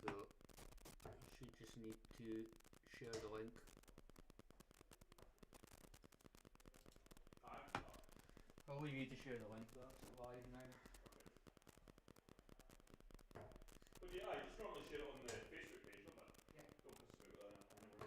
so you should just need to share the link. I'll leave you to share the link, that's live now. But yeah, you just normally share it on the Facebook page, don't it? Yeah. Don't piss about anywhere else. No, no.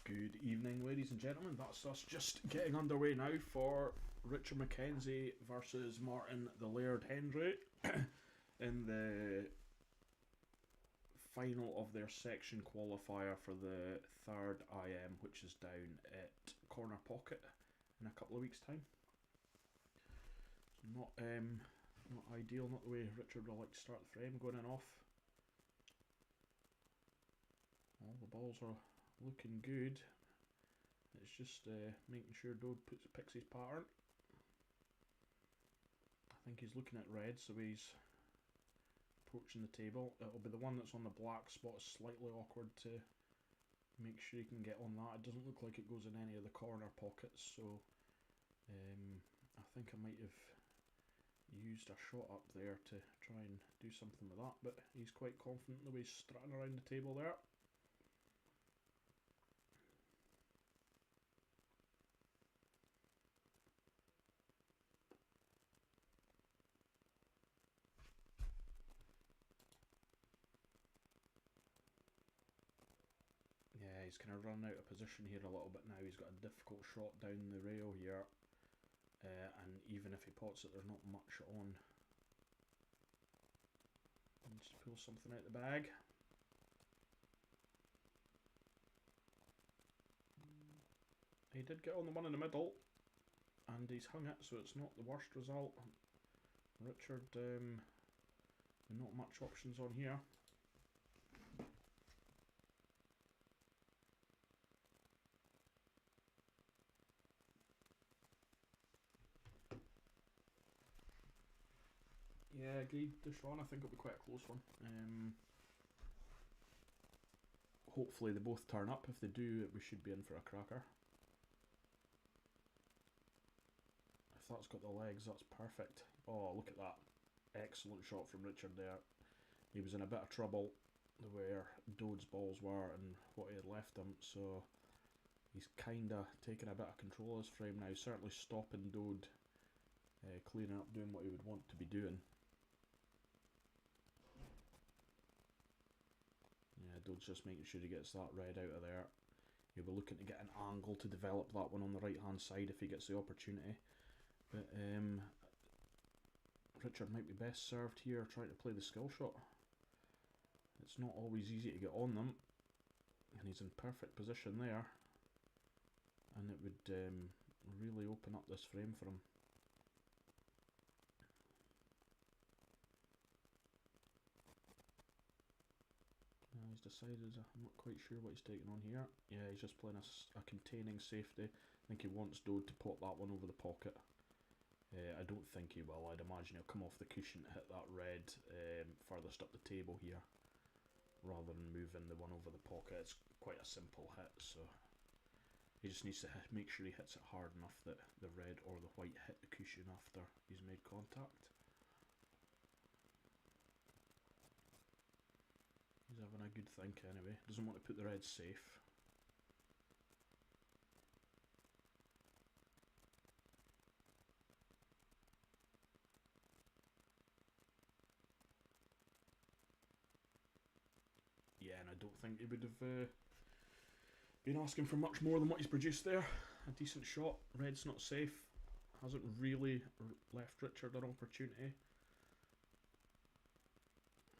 Good evening, ladies and gentlemen. That's us just getting underway now for Richard Mackenzie versus Martin the Laird Hendry in the final of their section qualifier for the third IM, which is down at Corner Pocket in a couple of weeks' time. So not Not ideal, not the way Richard will like to start the frame, going in off. All the balls are looking good. It's just making sure Dode picks his pattern. I think he's looking at red, so he's approaching the table. It'll be the one that's on the black spot, slightly awkward to make sure he can get on that. It doesn't look like it goes in any of the corner pockets, so I think I might have used a shot up there to try and do something with that, but he's quite confident the way he's strutting around the table there. Yeah, he's kind of run out of position here a little bit now. He's got a difficult shot down the rail here, and even if he pots it, there's not much on. He needs to pull something out the bag. He did get on the one in the middle, and he's hung it, so it's not the worst result. Richard, not much options on here. Yeah, agreed, Deshaun. I think it'll be quite a close one. Hopefully they both turn up. If they do, we should be in for a cracker. If that's got the legs, that's perfect. Oh, look at that. Excellent shot from Richard there. He was in a bit of trouble where Dode's balls were and what he had left him, so he's kind of taken a bit of control of his frame now, certainly stopping Dode clearing up, doing what he would want to be doing. Yeah, Dode's just making sure he gets that red out of there. He'll be looking to get an angle to develop that one on the right hand side if he gets the opportunity. But Richard might be best served here trying to play the skill shot. It's not always easy to get on them, and he's in perfect position there, and it would really open up this frame for him. He's decided, I'm not quite sure what he's taking on here. Yeah, he's just playing a containing safety. I think he wants Dode to pop that one over the pocket. I don't think he will. I'd imagine he'll come off the cushion to hit that red furthest up the table here, rather than moving the one over the pocket. It's quite a simple hit, so he just needs to make sure he hits it hard enough that the red or the white hit the cushion after he's made contact. He's having a good think anyway. Doesn't want to put the red safe. Yeah, and I don't think he would have been asking for much more than what he's produced there. A decent shot. Red's not safe. Hasn't really left Richard an opportunity.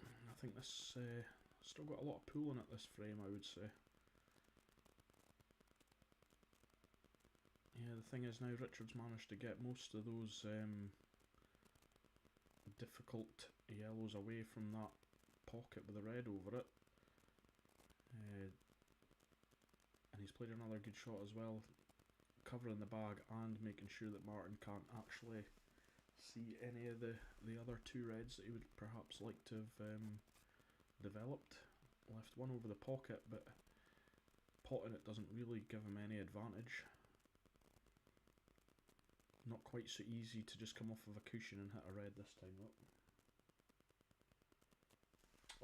I think this still got a lot of pull in it, this frame, I would say. Yeah, the thing is now Richard's managed to get most of those difficult yellows away from that pocket with the red over it. And he's played another good shot as well, covering the bag and making sure that Martin can't actually see any of the other two reds that he would perhaps like to have developed. Left one over the pocket, but potting it doesn't really give him any advantage. Not quite so easy to just come off of a cushion and hit a red this time though.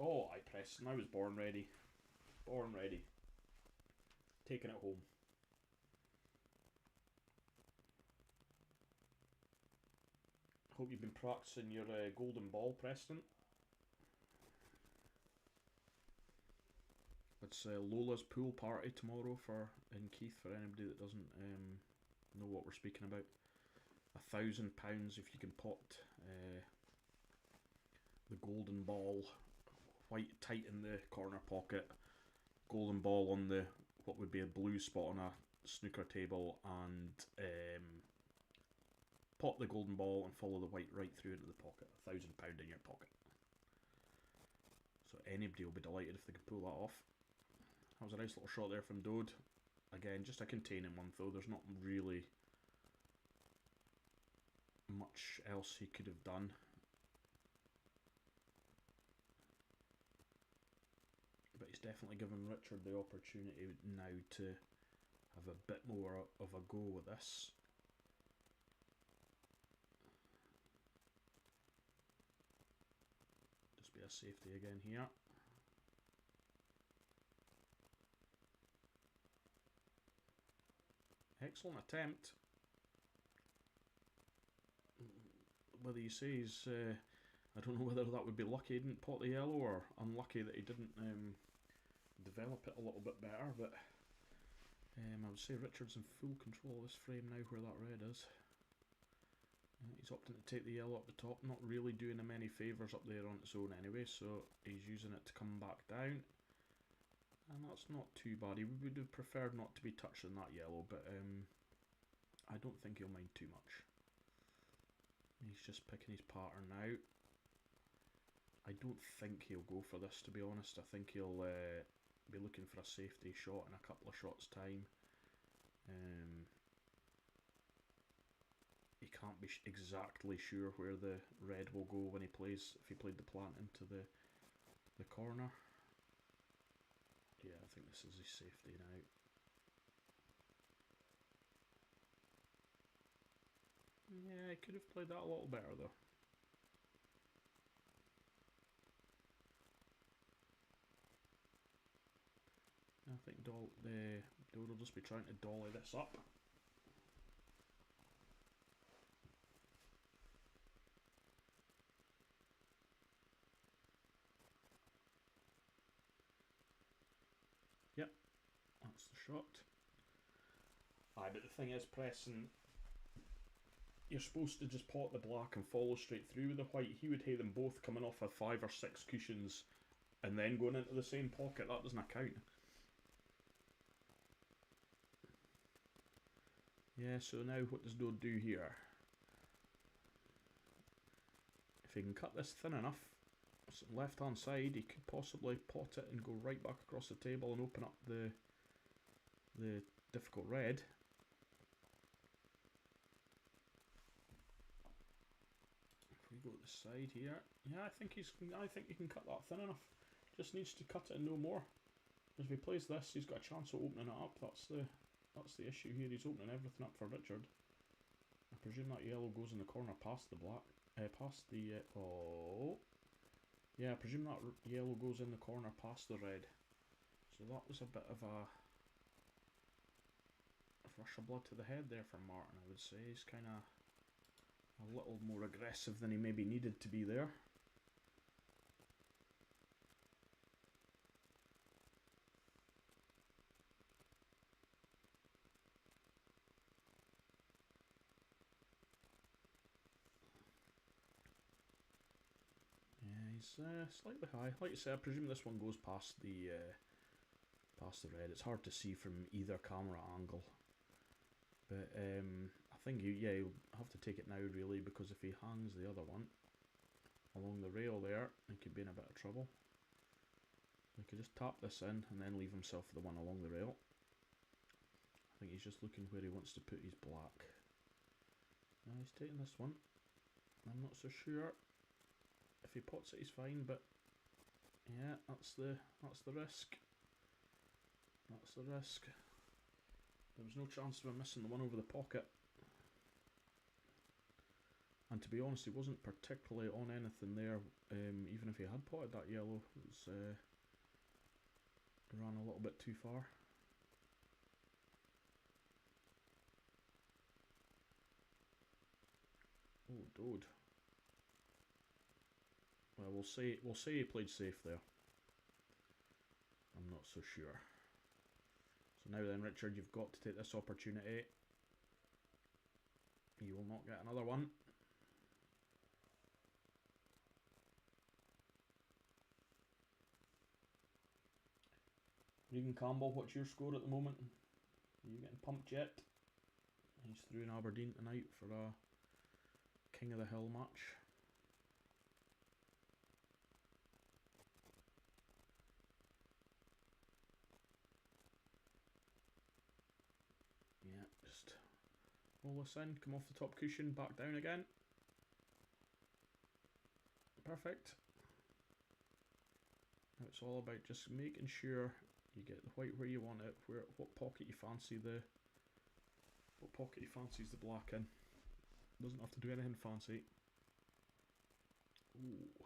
Oh, I pressed and I was born ready. Born ready. Taking it home. Hope you've been practicing your golden ball, Preston. It's Lola's pool party tomorrow in Keith, for anybody that doesn't know what we're speaking about. £1,000 if you can pot the golden ball white tight in the corner pocket, golden ball on the what would be a blue spot on a snooker table, and pot the golden ball and follow the white right through into the pocket. £1,000 in your pocket. So anybody will be delighted if they can pull that off. That was a nice little shot there from Dode. Again, just a containing one though. There's not really much else he could have done. But he's definitely given Richard the opportunity now to have a bit more of a go with this. Just be a safety again here. Excellent attempt. Whether you say he's, I don't know whether that would be lucky he didn't pot the yellow or unlucky that he didn't develop it a little bit better, but I would say Richard's in full control of this frame now where that red is. He's opting to take the yellow up the top, not really doing him any favours up there on its own anyway, so he's using it to come back down. And that's not too bad. He would have preferred not to be touching that yellow, but I don't think he'll mind too much. He's just picking his pattern now. I don't think he'll go for this, to be honest. I think he'll be looking for a safety shot in a couple of shots' time. He can't be exactly sure where the red will go when he plays, if he played the plant into the corner. Yeah, I think this is his safety now. Yeah, he could have played that a little better though. I think Dode will just be trying to dolly this up. Yep, that's the shot. Aye, but the thing is, pressing, you're supposed to just pot the black and follow straight through with the white. He would have them both coming off of 5 or 6 cushions and then going into the same pocket. That doesn't count. Yeah, so now what does Dode do here? If he can cut this thin enough, left hand side, he could possibly pot it and go right back across the table and open up the difficult red. If we go to the side here, yeah, I think he can cut that thin enough. Just needs to cut it and no more. If he plays this, he's got a chance of opening it up. That's the issue here. He's opening everything up for Richard. I presume that yellow goes in the corner past the black, past the oh. Yeah, I presume that yellow goes in the corner past the red. So that was a bit of a rush of blood to the head there for Martin, I would say. He's kind of a little more aggressive than he maybe needed to be there. He's slightly high. Like I said, I presume this one goes past the red. It's hard to see from either camera angle, but I think you'll have to take it now really, because if he hangs the other one along the rail there, he could be in a bit of trouble. He could just tap this in and then leave himself the one along the rail. I think he's just looking where he wants to put his black. Now he's taking this one. I'm not so sure. If he pots it, he's fine, but yeah, that's the risk. That's the risk. There was no chance of him missing the one over the pocket. And to be honest, he wasn't particularly on anything there. Even if he had potted that yellow, it was ran a little bit too far. Oh, Dode. Well, we'll say he played safe there. I'm not so sure. So now then, Richard, you've got to take this opportunity. You will not get another one. Regan Campbell, what's your score at the moment? Are you getting pumped yet? He's through in Aberdeen tonight for a King of the Hill match. Yeah, just roll this in, come off the top cushion, back down again. Perfect. Now it's all about just making sure you get the white where you want it, what pocket you fancy the black in. Doesn't have to do anything fancy. Ooh.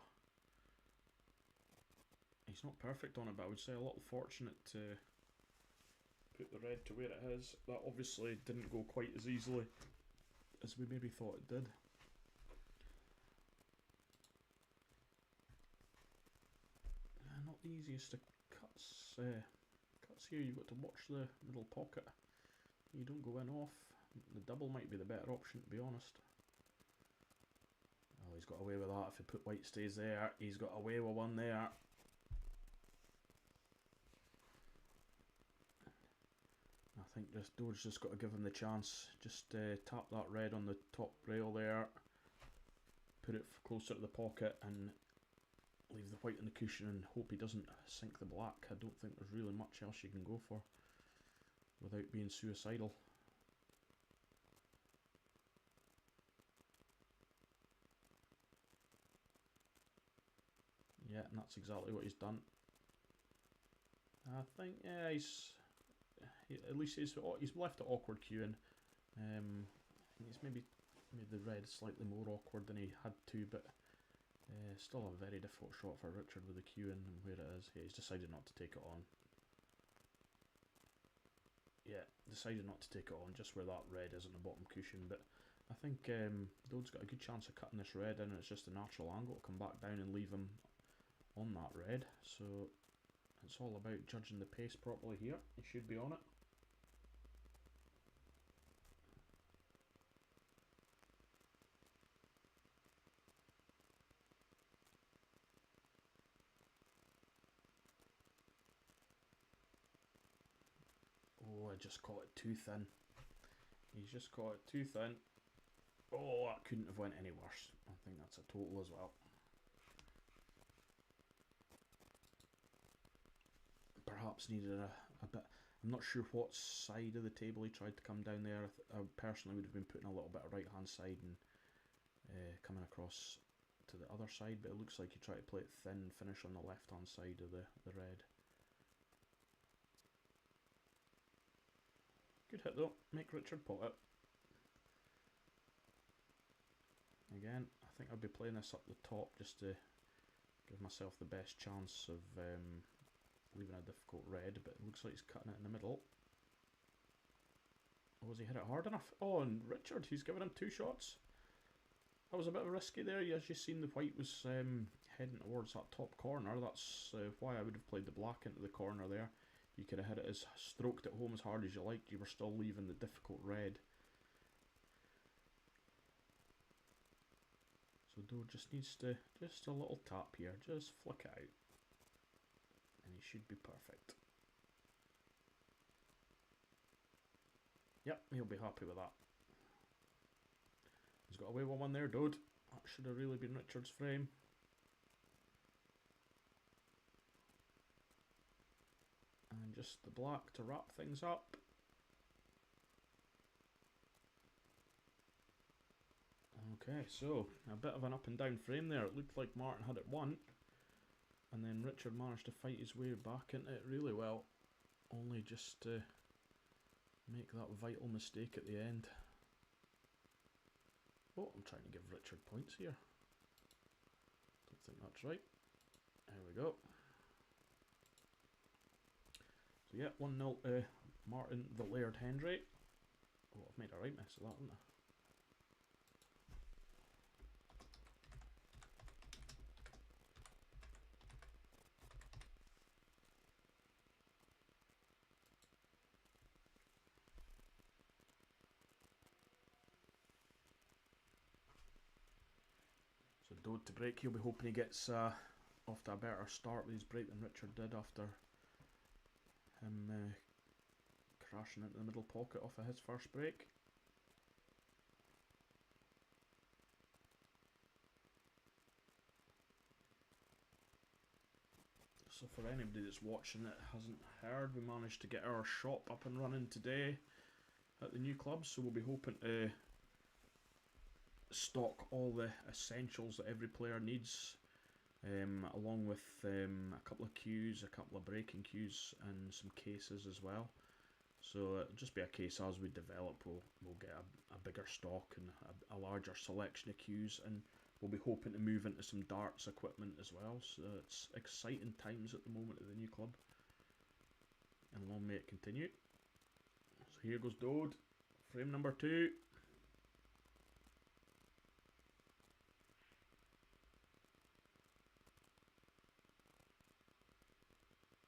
He's not perfect on it, but I would say a little fortunate to put the red to where it is. That obviously didn't go quite as easily as we maybe thought it did. Not the easiest of cuts. Cuts here, you've got to watch the middle pocket. You don't go in off. The double might be the better option, to be honest. Oh, he's got away with that. If he put white stays there, he's got away with one there. I think just Dode's just got to give him the chance. Just tap that red on the top rail there. Put it closer to the pocket and leave the white on the cushion and hope he doesn't sink the black. I don't think there's really much else you can go for without being suicidal. Yeah, and that's exactly what he's done. I think, yeah, at least he's left it awkward queuing. He's maybe made the red slightly more awkward than he had to, but still a very difficult shot for Richard with the queuing and where it is. Yeah, he's decided not to take it on. Yeah, decided not to take it on just where that red is on the bottom cushion, but I think Dode's got a good chance of cutting this red in, and it's just a natural angle to come back down and leave him on that red. So it's all about judging the pace properly here. He should be on it. Oh, I just caught it too thin. He's just caught it too thin. Oh, that couldn't have went any worse. I think that's a total as well. Perhaps needed a bit. I'm not sure what side of the table he tried to come down there. I personally would have been putting a little bit of right hand side and coming across to the other side, but it looks like he tried to play it thin, finish on the left hand side of the red. Good hit though, make Richard pot it. Again, I think I'll be playing this up the top just to give myself the best chance of leaving a difficult red, but it looks like he's cutting it in the middle. Oh, has he hit it hard enough? Oh, and Richard, he's given him two shots. That was a bit of a risky there. As you've seen, the white was heading towards that top corner. That's why I would have played the black into the corner there. You could have hit it stroked it home as hard as you liked. You were still leaving the difficult red. So Dode just needs to, just a little tap here, just flick it out. And he should be perfect. Yep, he'll be happy with that. He's got away with one there, Dode. That should have really been Richard's frame. And just the black to wrap things up. Okay, so a bit of an up and down frame there. It looked like Martin had it won, and then Richard managed to fight his way back into it really well, only just to make that vital mistake at the end. Oh, I'm trying to give Richard points here. Don't think that's right. There we go. So yeah, 1-0 Martin the Laird Hendry. Oh, I've made a right mess of that, haven't I? So Dode to break, he'll be hoping he gets off to a better start with his break than Richard did after him crashing into the middle pocket off of his first break. So for anybody that's watching that hasn't heard, we managed to get our shop up and running today at the new club, so we'll be hoping to stock all the essentials that every player needs, along with a couple of queues, a couple of breaking queues, and some cases as well. So it'll just be a case as we develop, we'll get a bigger stock and a larger selection of queues, and we'll be hoping to move into some darts equipment as well. So it's exciting times at the moment at the new club, and long may it continue. So here goes Dode, frame number 2.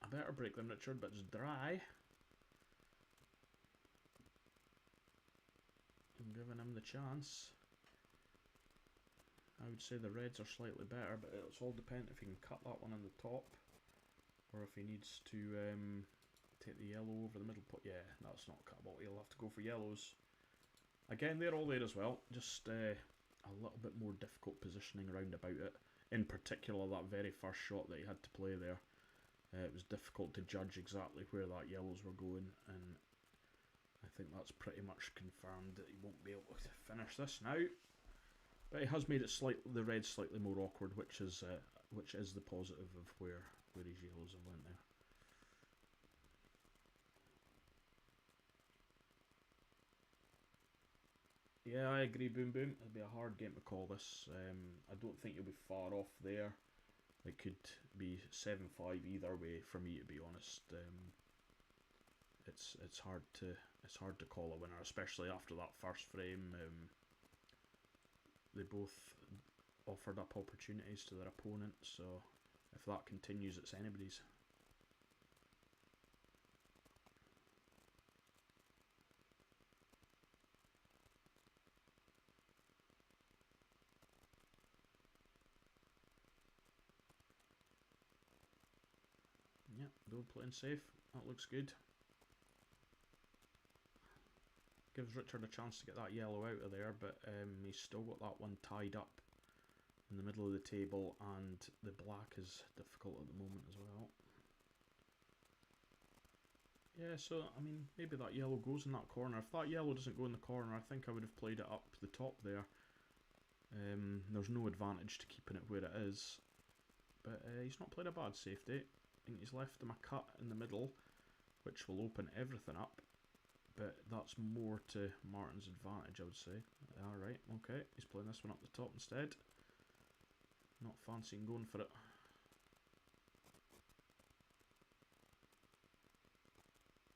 I better break them, Richard, but it's dry. I'm giving him the chance. I would say the reds are slightly better, but it's all dependent if he can cut that one on the top, or if he needs to take the yellow over the middle. Yeah, that's not cuttable. He'll have to go for yellows. Again, they're all there as well. Just a little bit more difficult positioning around about it. In particular, that very first shot that he had to play there. It was difficult to judge exactly where that yellows were going, and I think that's pretty much confirmed that he won't be able to finish this now. But he has made it the red slightly more awkward, which is the positive of where his yellows have went there. Yeah, I agree, Boom Boom. It'll be a hard game to call this. I don't think you'll be far off there. It could be 7-5 either way for me, to be honest. It's hard to call a winner, especially after that first frame. They both offered up opportunities to their opponent, so if that continues, it's anybody's. Yeah, Dode playing safe. That looks good. Gives Richard a chance to get that yellow out of there, but he's still got that one tied up in the middle of the table, and the black is difficult at the moment as well. Yeah, so I mean, maybe that yellow goes in that corner. If that yellow doesn't go in the corner, I think I would have played it up the top there. There's no advantage to keeping it where it is, but he's not played a bad safety. I think he's left him a cut in the middle, which will open everything up. But that's more to Martin's advantage, I would say. Alright, okay. He's playing this one up the top instead. Not fancying going for it.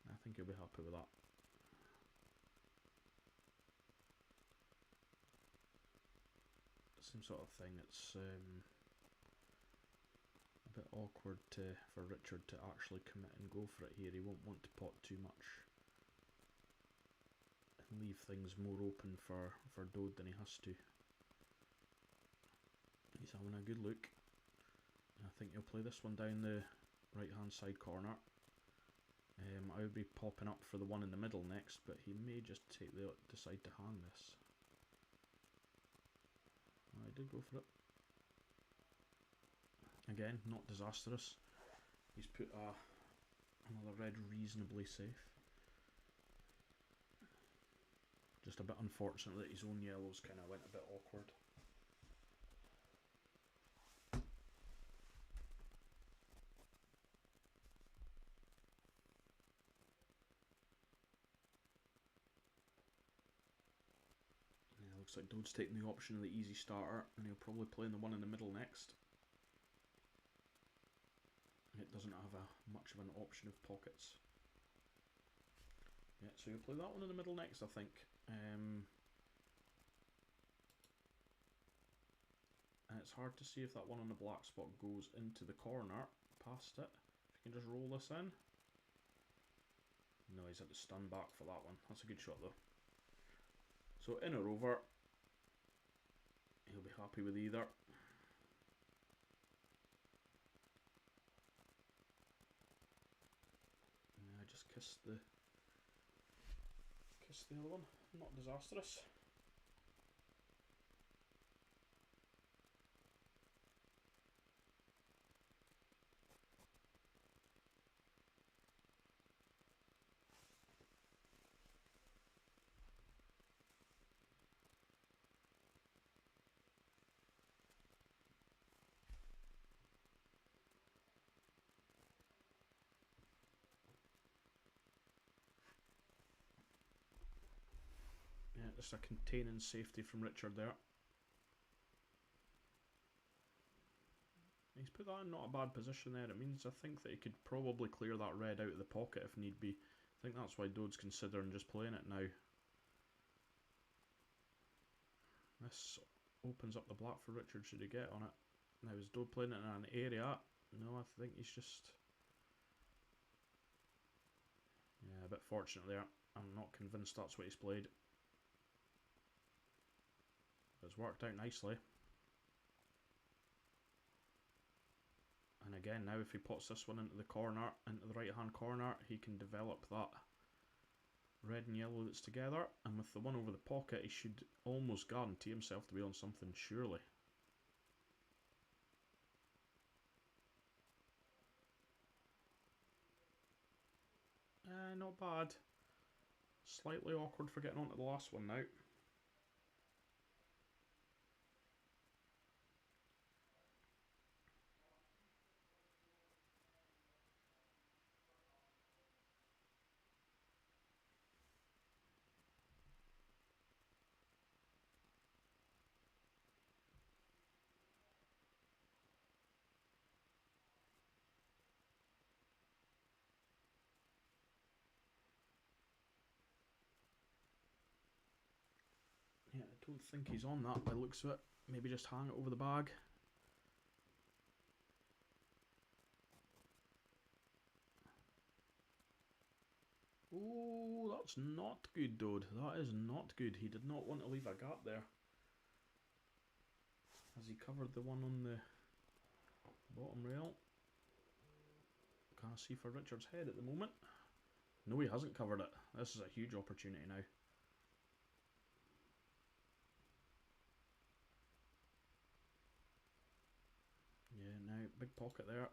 I think he'll be happy with that. Same sort of thing. It's a bit awkward for Richard to actually commit and go for it here. He won't want to pot too much. Leave things more open for Dode than he has to. He's having a good look. I think he'll play this one down the right hand side corner. I would be popping up for the one in the middle next, but he may just decide to hang this. I did go for it. Again, not disastrous. He's put another red reasonably safe. Just a bit unfortunate that his own yellows kind of went a bit awkward. Yeah, looks like Dode's taking the option of the easy starter, and he'll probably play in the one in the middle next. It doesn't have much of an option of pockets. Yeah, so he'll play that one in the middle next, I think. And it's hard to see if that one on the black spot goes into the corner past it. If you can just roll this in. No, he's had to stun back for that one. That's a good shot though. So in or over. He'll be happy with either. Yeah, I just kissed the other one. Not disastrous. It's a containing safety from Richard there. He's put that in not a bad position there. It means I think that he could probably clear that red out of the pocket if need be. I think that's why Dode's considering just playing it now. This opens up the black for Richard should he get on it. Now is Dode playing it in an area? No, I think he's just... Yeah, a bit fortunate there. I'm not convinced that's what he's played. It's worked out nicely. And again, now if he puts this one into the corner, into the right hand corner, he can develop that red and yellow that's together. And with the one over the pocket, he should almost guarantee himself to be on something, surely. Not bad. Slightly awkward for getting onto the last one now. Yeah, I don't think he's on that by the looks of it. Maybe just hang it over the bag. Oh, that's not good, Dode. That is not good. He did not want to leave a gap there. Has he covered the one on the bottom rail? Can't see for Richard's head at the moment. No, he hasn't covered it. This is a huge opportunity now. Yeah, now, big pocket there.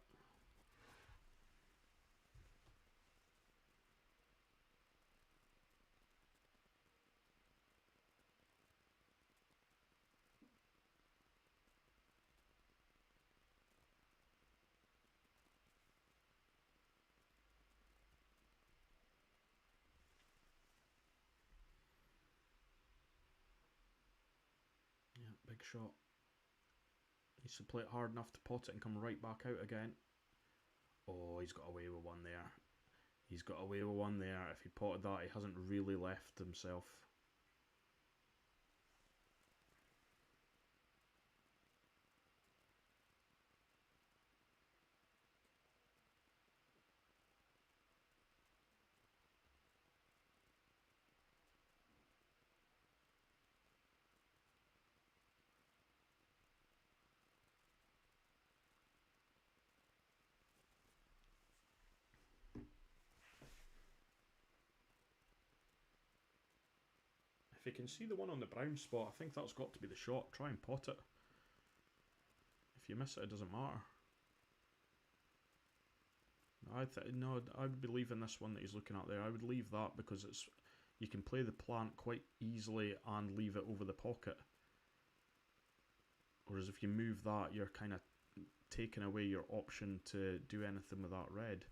Yeah, big shot. Needs to play it hard enough to pot it and come right back out again. Oh, he's got away with one there. He's got away with one there. If he potted that, he hasn't really left himself. If you can see the one on the brown spot, I think that's got to be the shot. Try and pot it. If you miss it, it doesn't matter. No, I would be leaving this one that he's looking at there. I would leave that because it's you can play the plant quite easily and leave it over the pocket. Whereas if you move that, you're kind of taking away your option to do anything with that red.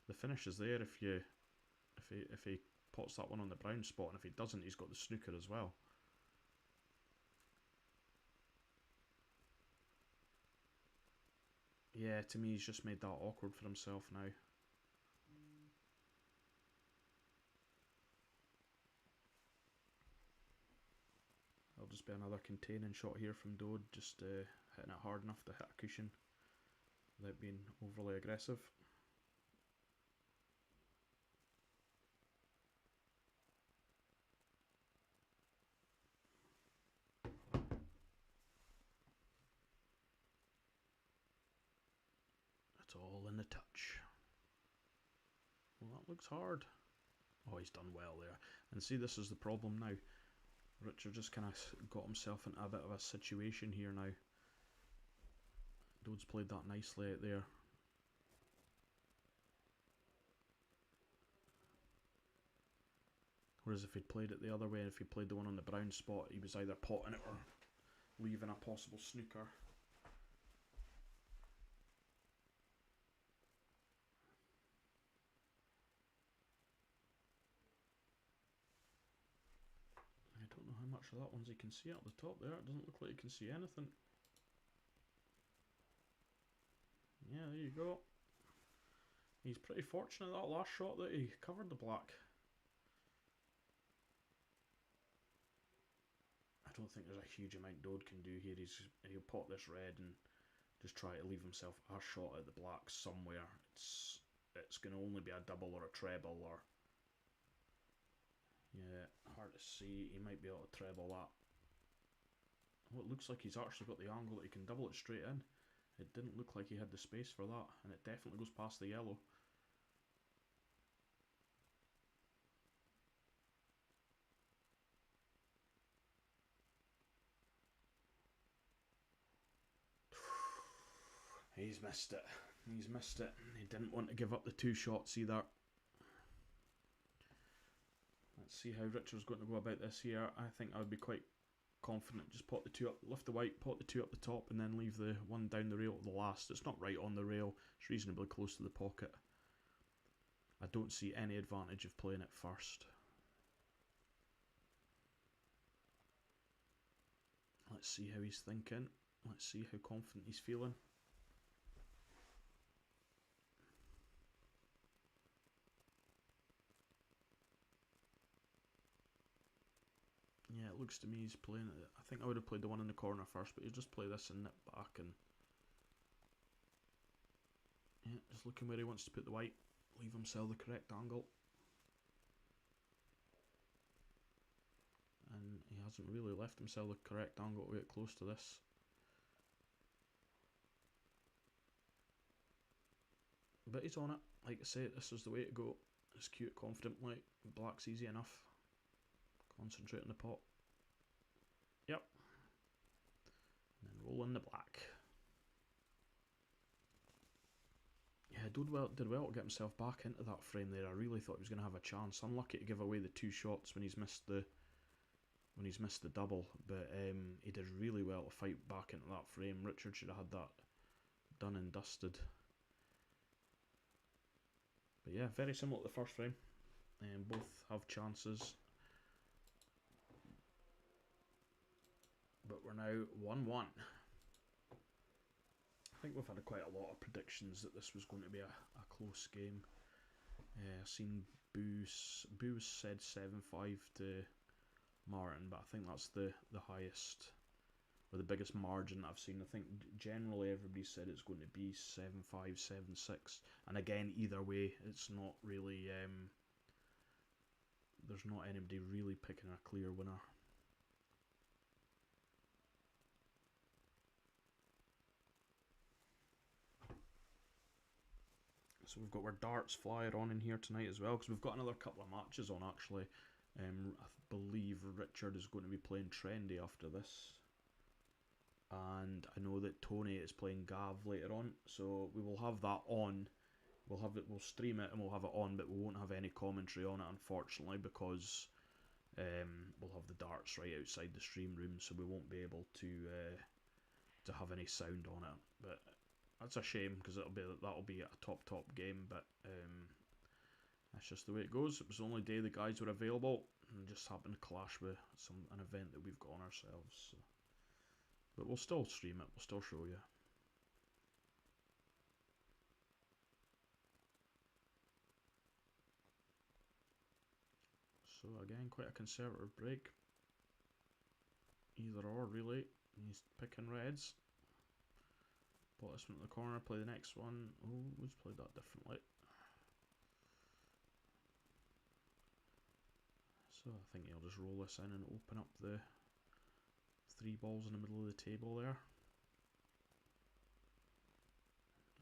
The finish is there if he pots that one on the brown spot, and if he doesn't, he's got the snooker as well. Yeah, to me, he's just made that awkward for himself now. That'll just be another containing shot here from Dode, just hitting it hard enough to hit a cushion without being overly aggressive. It's all in the touch. Well, that looks hard. Oh, he's done well there. And see, this is the problem now. Richard just kind of got himself into a bit of a situation here now. Dode's played that nicely out there. Whereas if he'd played it the other way, if he played the one on the brown spot, he was either potting it or leaving a possible snooker. I don't know actually that one's you can see at the top there. It doesn't look like you can see anything. Yeah, there you go. He's pretty fortunate that last shot that he covered the black. I don't think there's a huge amount Dode can do here. He'll pot this red and just try to leave himself a shot at the black somewhere. It's going to only be a double or a treble, or yeah, hard to see. He might be able to treble that. Well, it looks like he's actually got the angle that he can double it straight in. It didn't look like he had the space for that, and it definitely goes past the yellow. He's missed it. He's missed it. He didn't want to give up the 2 shots either. Let's see how Richard's going to go about this here. I think I would be quite confident. Just pot the 2 up, lift the white, pot the 2 up the top, and then leave the one down the rail at the last. It's not right on the rail. It's reasonably close to the pocket. I don't see any advantage of playing it first. Let's see how he's thinking. Let's see how confident he's feeling. Yeah, it looks to me he's playing it. I think I would have played the one in the corner first, but he'll just play this and nip back and... yeah, just looking where he wants to put the white. Leave himself the correct angle. And he hasn't really left himself the correct angle to get close to this. But he's on it. Like I say, this is the way to go. Just cute, confidently. Black's easy enough. Concentrate on the pot. Yep. And then roll in the black. Yeah, did well to get himself back into that frame there. I really thought he was going to have a chance. Unlucky to give away the 2 shots when he's missed the double, but he did really well to fight back into that frame. Richard should have had that done and dusted. But yeah, very similar to the first frame. Both have chances. But we're now 1-1. I think we've had quite a lot of predictions that this was going to be a close game. I've seen Boo said 7-5 to Martin, but I think that's the highest or the biggest margin I've seen. I think generally everybody said it's going to be 7-5, 7-6, and again, either way, it's not really there's not anybody really picking a clear winner. So we've got our darts flyer on in here tonight as well, because we've got another couple of matches on actually. I believe Richard is going to be playing Trendy after this, and I know that Tony is playing Gav later on, so we will have that on. We'll stream it and we'll have it on, but we won't have any commentary on it, unfortunately, because we'll have the darts right outside the stream room, so we won't be able to have any sound on it. But that's a shame, because that'll be a top game, but that's just the way it goes. It was the only day the guys were available, and just happened to clash with an event that we've got on ourselves. So. But we'll still stream it. We'll still show you. So again, quite a conservative break. Either or, really. He's picking reds. Put this one in the corner, play the next one. Oh, let's play that differently. So I think he'll just roll this in and open up the 3 balls in the middle of the table there.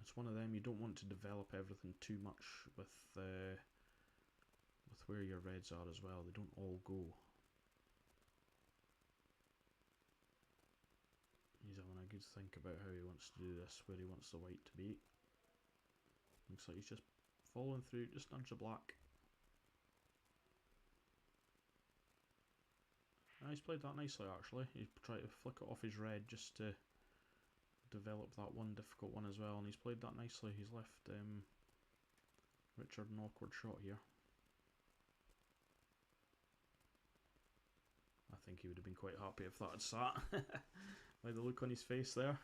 It's one of them, you don't want to develop everything too much with where your reds are as well. They don't all go. He's having a good think about how he wants to do this, where he wants the white to be. Looks like he's just following through, just nudge the black. He's played that nicely actually. He's tried to flick it off his red just to develop that one difficult one as well, and he's played that nicely. He's left Richard an awkward shot here. I think he would have been quite happy if that had sat. By the look on his face there.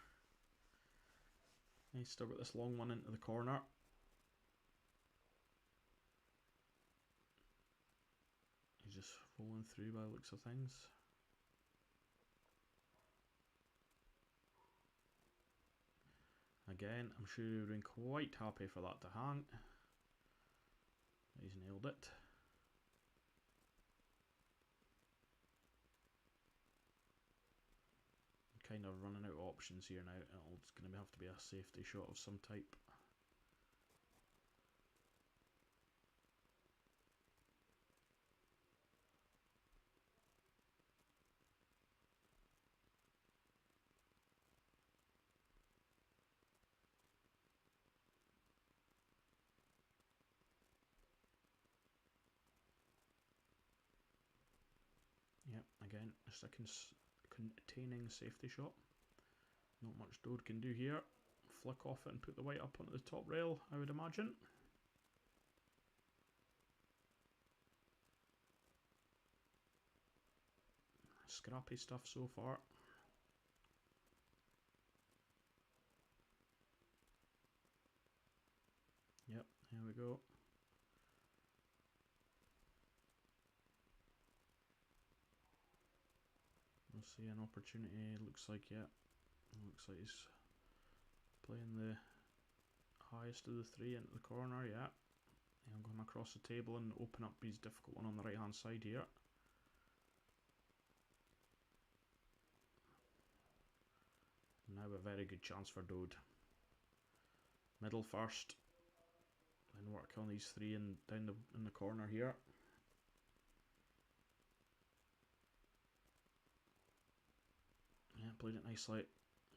He's still got this long one into the corner. He's just rolling through by the looks of things. Again, I'm sure he would have been quite happy for that to hang. He's nailed it. Kind of running out of options here now. It's going to have to be a safety shot of some type. Yep, again, just a containing safety shot. Not much Dode can do here. Flick off it and put the white up onto the top rail, I would imagine. Scrappy stuff so far. Yep, here we go. We'll see an opportunity. Looks like, yeah. Looks like he's playing the highest of the three into the corner, yeah. I'm going across the table and open up his difficult one on the right hand side here. Now a very good chance for Dode. Middle first. Then work on these three and down in the corner here. Yeah, played it nicely.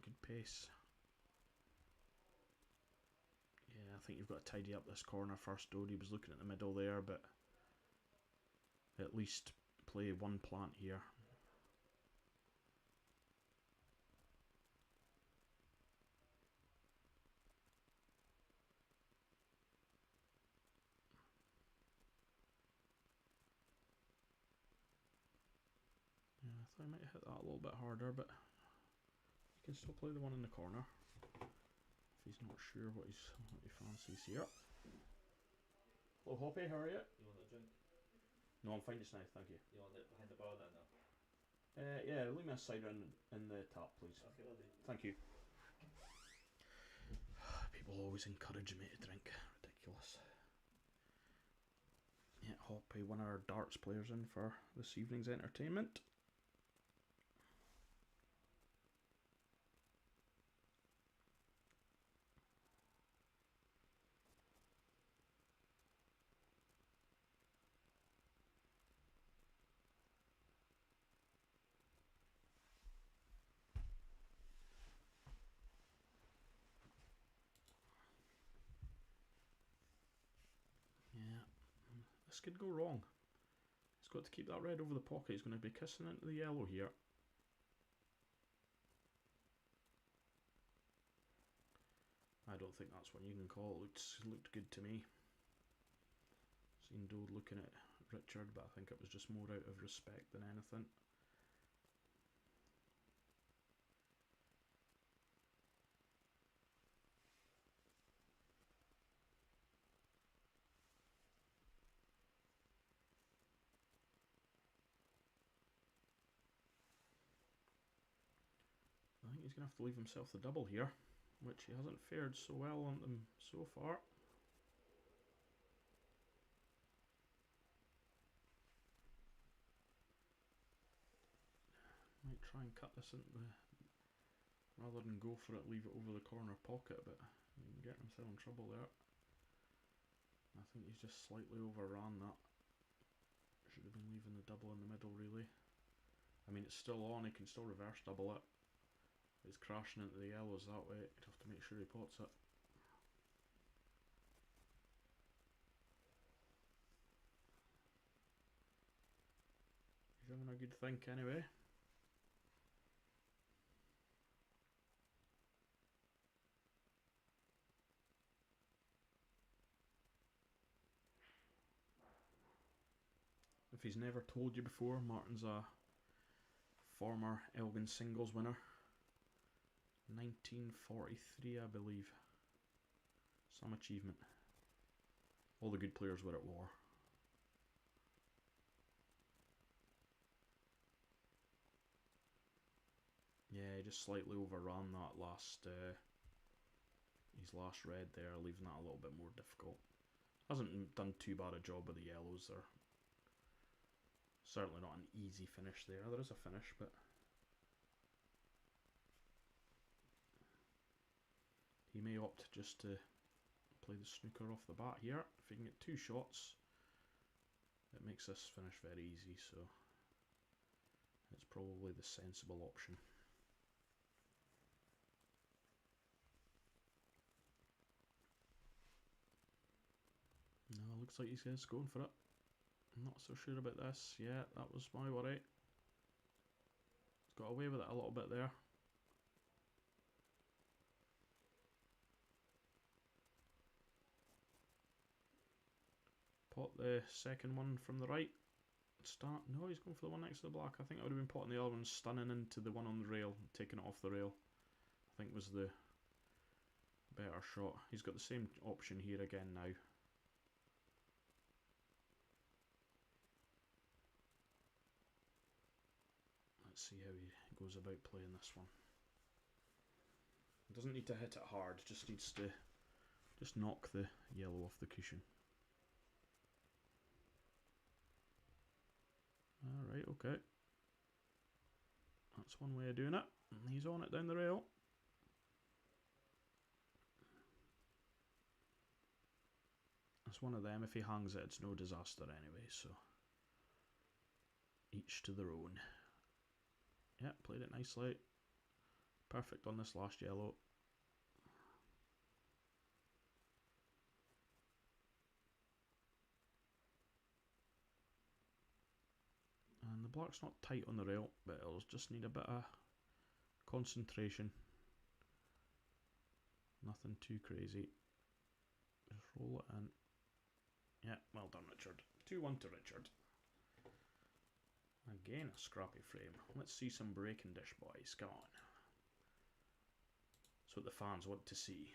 Good pace. Yeah, I think you've got to tidy up this corner first, Dode. He was looking at the middle there, but at least play one plant here. Yeah, I thought I might hit that a little bit harder, but you can still play the one in the corner if he's not sure what he fancies here. Hello Hoppy, how are you? You want a drink? No, I'm fine just now, thank you. You want it behind the bar then now? Yeah, leave me a cider in the tap, please. Okay, buddy. Thank you. People always encourage me to drink. Ridiculous. Yeah, Hoppy, one of our darts players in for this evening's entertainment. Yeah, this could go wrong. He's got to keep that red over the pocket. He's going to be kissing into the yellow here. I don't think that's what you can call it. Looked good to me. Seen Dode looking at Richard, but I think it was just more out of respect than anything. I think he's going to have to leave himself the double here, which he hasn't fared so well on them so far. Might try and cut this into the... Rather than go for it, leave it over the corner pocket, but he's getting himself in trouble there. I think he's just slightly overran that. Should have been leaving the double in the middle, really. I mean, it's still on, he can still reverse double it. He's crashing into the yellows that way. He'd have to make sure he pots it. He's having a good think anyway. If he's never told you before, Martin's a former Elgin singles winner. 1943, I believe. Some achievement. All the good players were at war. Yeah, he just slightly overran that last, his last red there, leaving that a little bit more difficult. Hasn't done too bad a job with the yellows there. Certainly not an easy finish there. There is a finish, but he may opt just to play the snooker off the bat here. If he can get 2 shots, it makes this finish very easy, so it's probably the sensible option. No, looks like he's going for it. I'm not so sure about this. Yeah, that was my worry. He's got away with it a little bit there. Pot the second one from the right. Start. No, he's going for the one next to the black. I think I would have been potting the other one, stunning into the one on the rail, taking it off the rail. I think was the better shot. He's got the same option here again now. Let's see how he goes about playing this one. He doesn't need to hit it hard, just needs to just knock the yellow off the cushion. Alright, okay. That's one way of doing it. And he's on it down the rail. It's one of them. If he hangs it, it's no disaster anyway, so each to their own. Yeah, played it nicely. Perfect on this last yellow. And the black's not tight on the rail, but it'll just need a bit of concentration. Nothing too crazy. Just roll it in. Yeah, well done, Richard. 2-1 to Richard. Again, a scrappy frame. Let's see some break and dish, boys. Come on. That's what the fans want to see.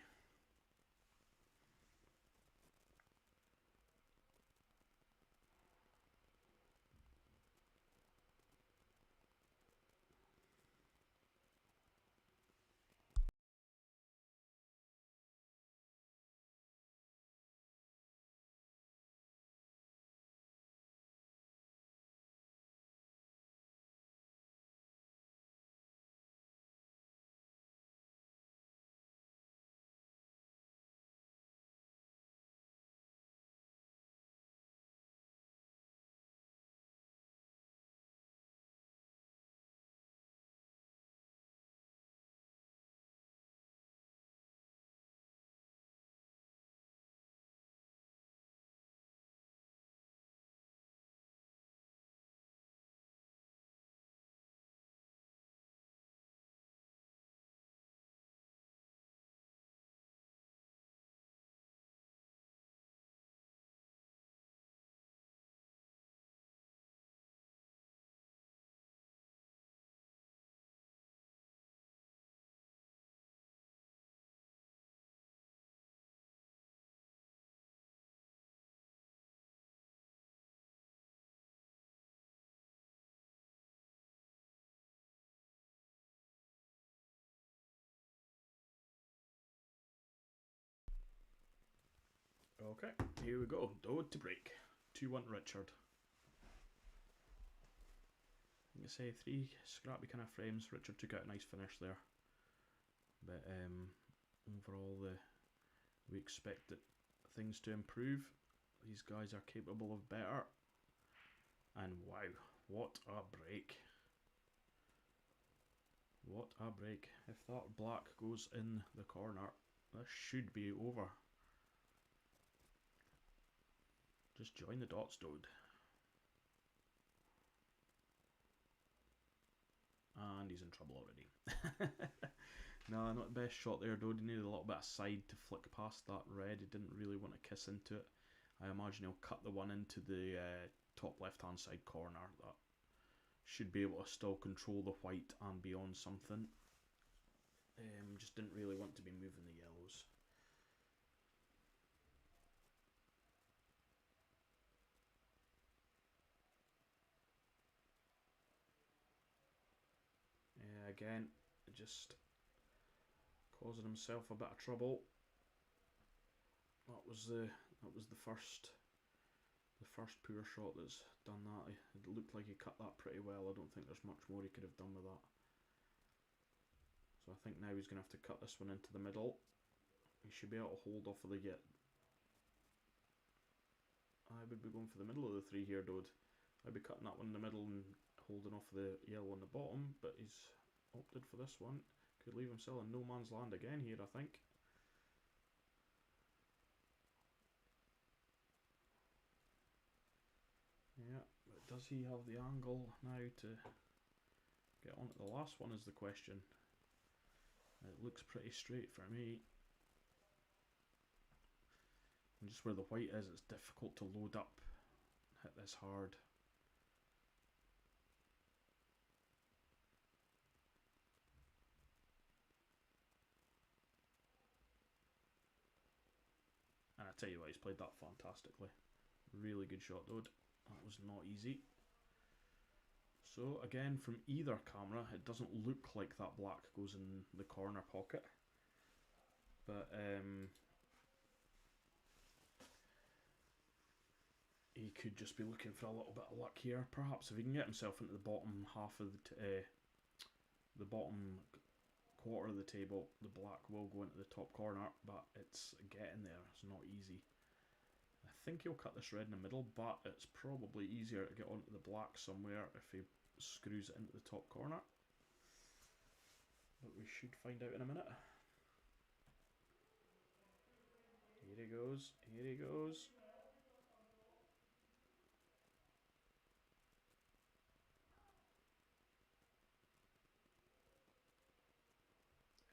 Okay, here we go. Dode to break. 2-1 Richard. Like I say, 3 scrappy kind of frames. Richard took out a nice finish there. But overall, we expect things to improve. These guys are capable of better. And wow, what a break. What a break. If that black goes in the corner, this should be over. Just join the dots, Dode. And he's in trouble already. No, not the best shot there, Dode. He needed a little bit of side to flick past that red. He didn't really want to kiss into it. I imagine he'll cut the one into the top left-hand side corner. That should be able to still control the white and be on something. Just didn't really want to be moving the yellows. Again, just causing himself a bit of trouble. That was the first poor shot that's done that. It looked like he cut that pretty well. I don't think there's much more he could have done with that. So I think now he's going to have to cut this one into the middle. He should be able to hold off of the yet. I would be going for the middle of the three here, dude. I'd be cutting that one in the middle and holding off the yellow on the bottom, but he's opted for this one. Could leave himself in no man's land again here, I think. Yeah, but does he have the angle now to get on to the last one is the question. It looks pretty straight for me. And just where the white is, it's difficult to load up, hit this hard. And I tell you what, he's played that fantastically. Really good shot, dude. That was not easy. So again, from either camera, it doesn't look like that black goes in the corner pocket. But he could just be looking for a little bit of luck here. Perhaps if he can get himself into the bottom half of the bottom quarter of the table, the black will go into the top corner, but it's getting there. It's not easy. I think he'll cut this red in the middle, but it's probably easier to get onto the black somewhere if he screws it into the top corner. But we should find out in a minute. Here he goes, here he goes.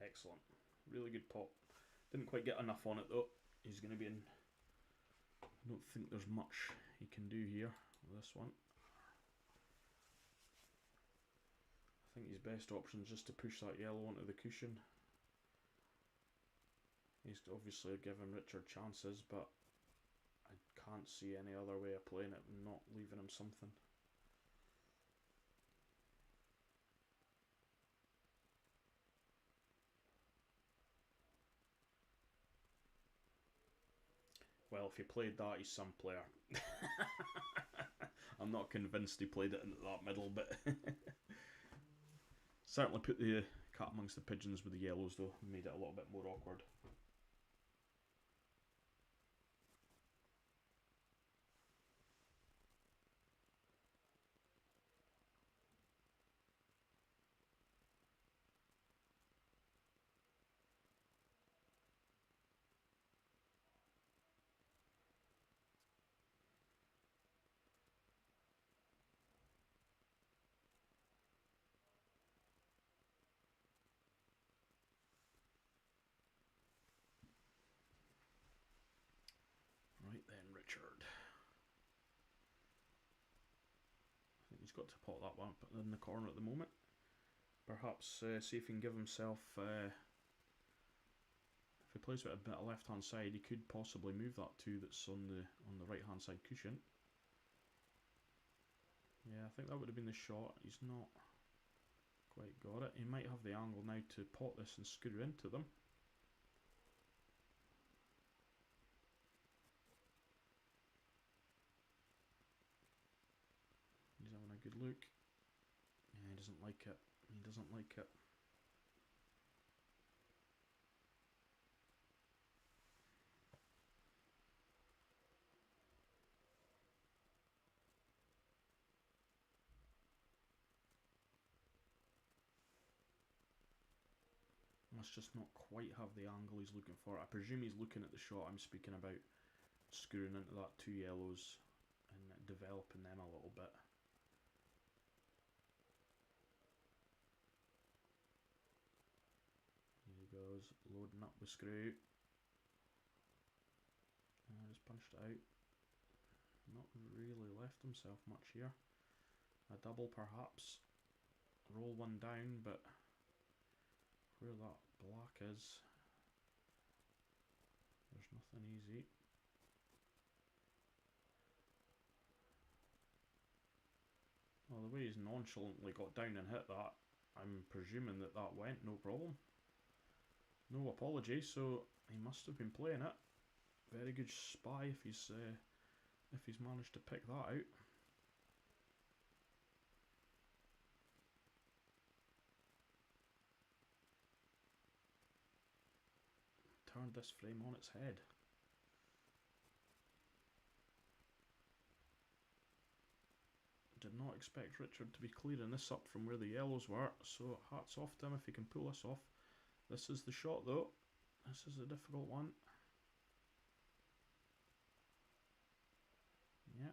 Excellent. Really good pop. Didn't quite get enough on it though. He's going to be in... I don't think there's much he can do here with this one. I think his best option is just to push that yellow onto the cushion. He's obviously given Richard chances, but I can't see any other way of playing it and not leaving him something. Well, if he played that, he's some player. I'm not convinced he played it into that middle, but certainly put the cat amongst the pigeons with the yellows though, made it a little bit more awkward. Right then, Richard. I think he's got to pot that one in the corner at the moment. Perhaps see if he can give himself... if he plays with a bit of left hand side, he could possibly move that 2 that's on the right hand side cushion. Yeah, I think that would have been the shot. He's not quite got it. He might have the angle now to pot this and screw into them. He's having a good look. Yeah, he doesn't like it. He doesn't like it. Must just not quite have the angle he's looking for. I presume he's looking at the shot I'm speaking about, screwing into that 2 yellows and developing them a little bit. Here he goes, loading up the screw. And I just punched it out. Not really left himself much here. A double perhaps. Roll one down, but where that black is, there's nothing easy. Well, the way he's nonchalantly got down and hit that, I'm presuming that that went, no problem. No apology, so he must have been playing it. Very good spy if he's managed to pick that out. Turned this frame on its head. Did not expect Richard to be clearing this up from where the yellows were, so hats off to him if he can pull this off. This is the shot though. This is a difficult one. Yeah,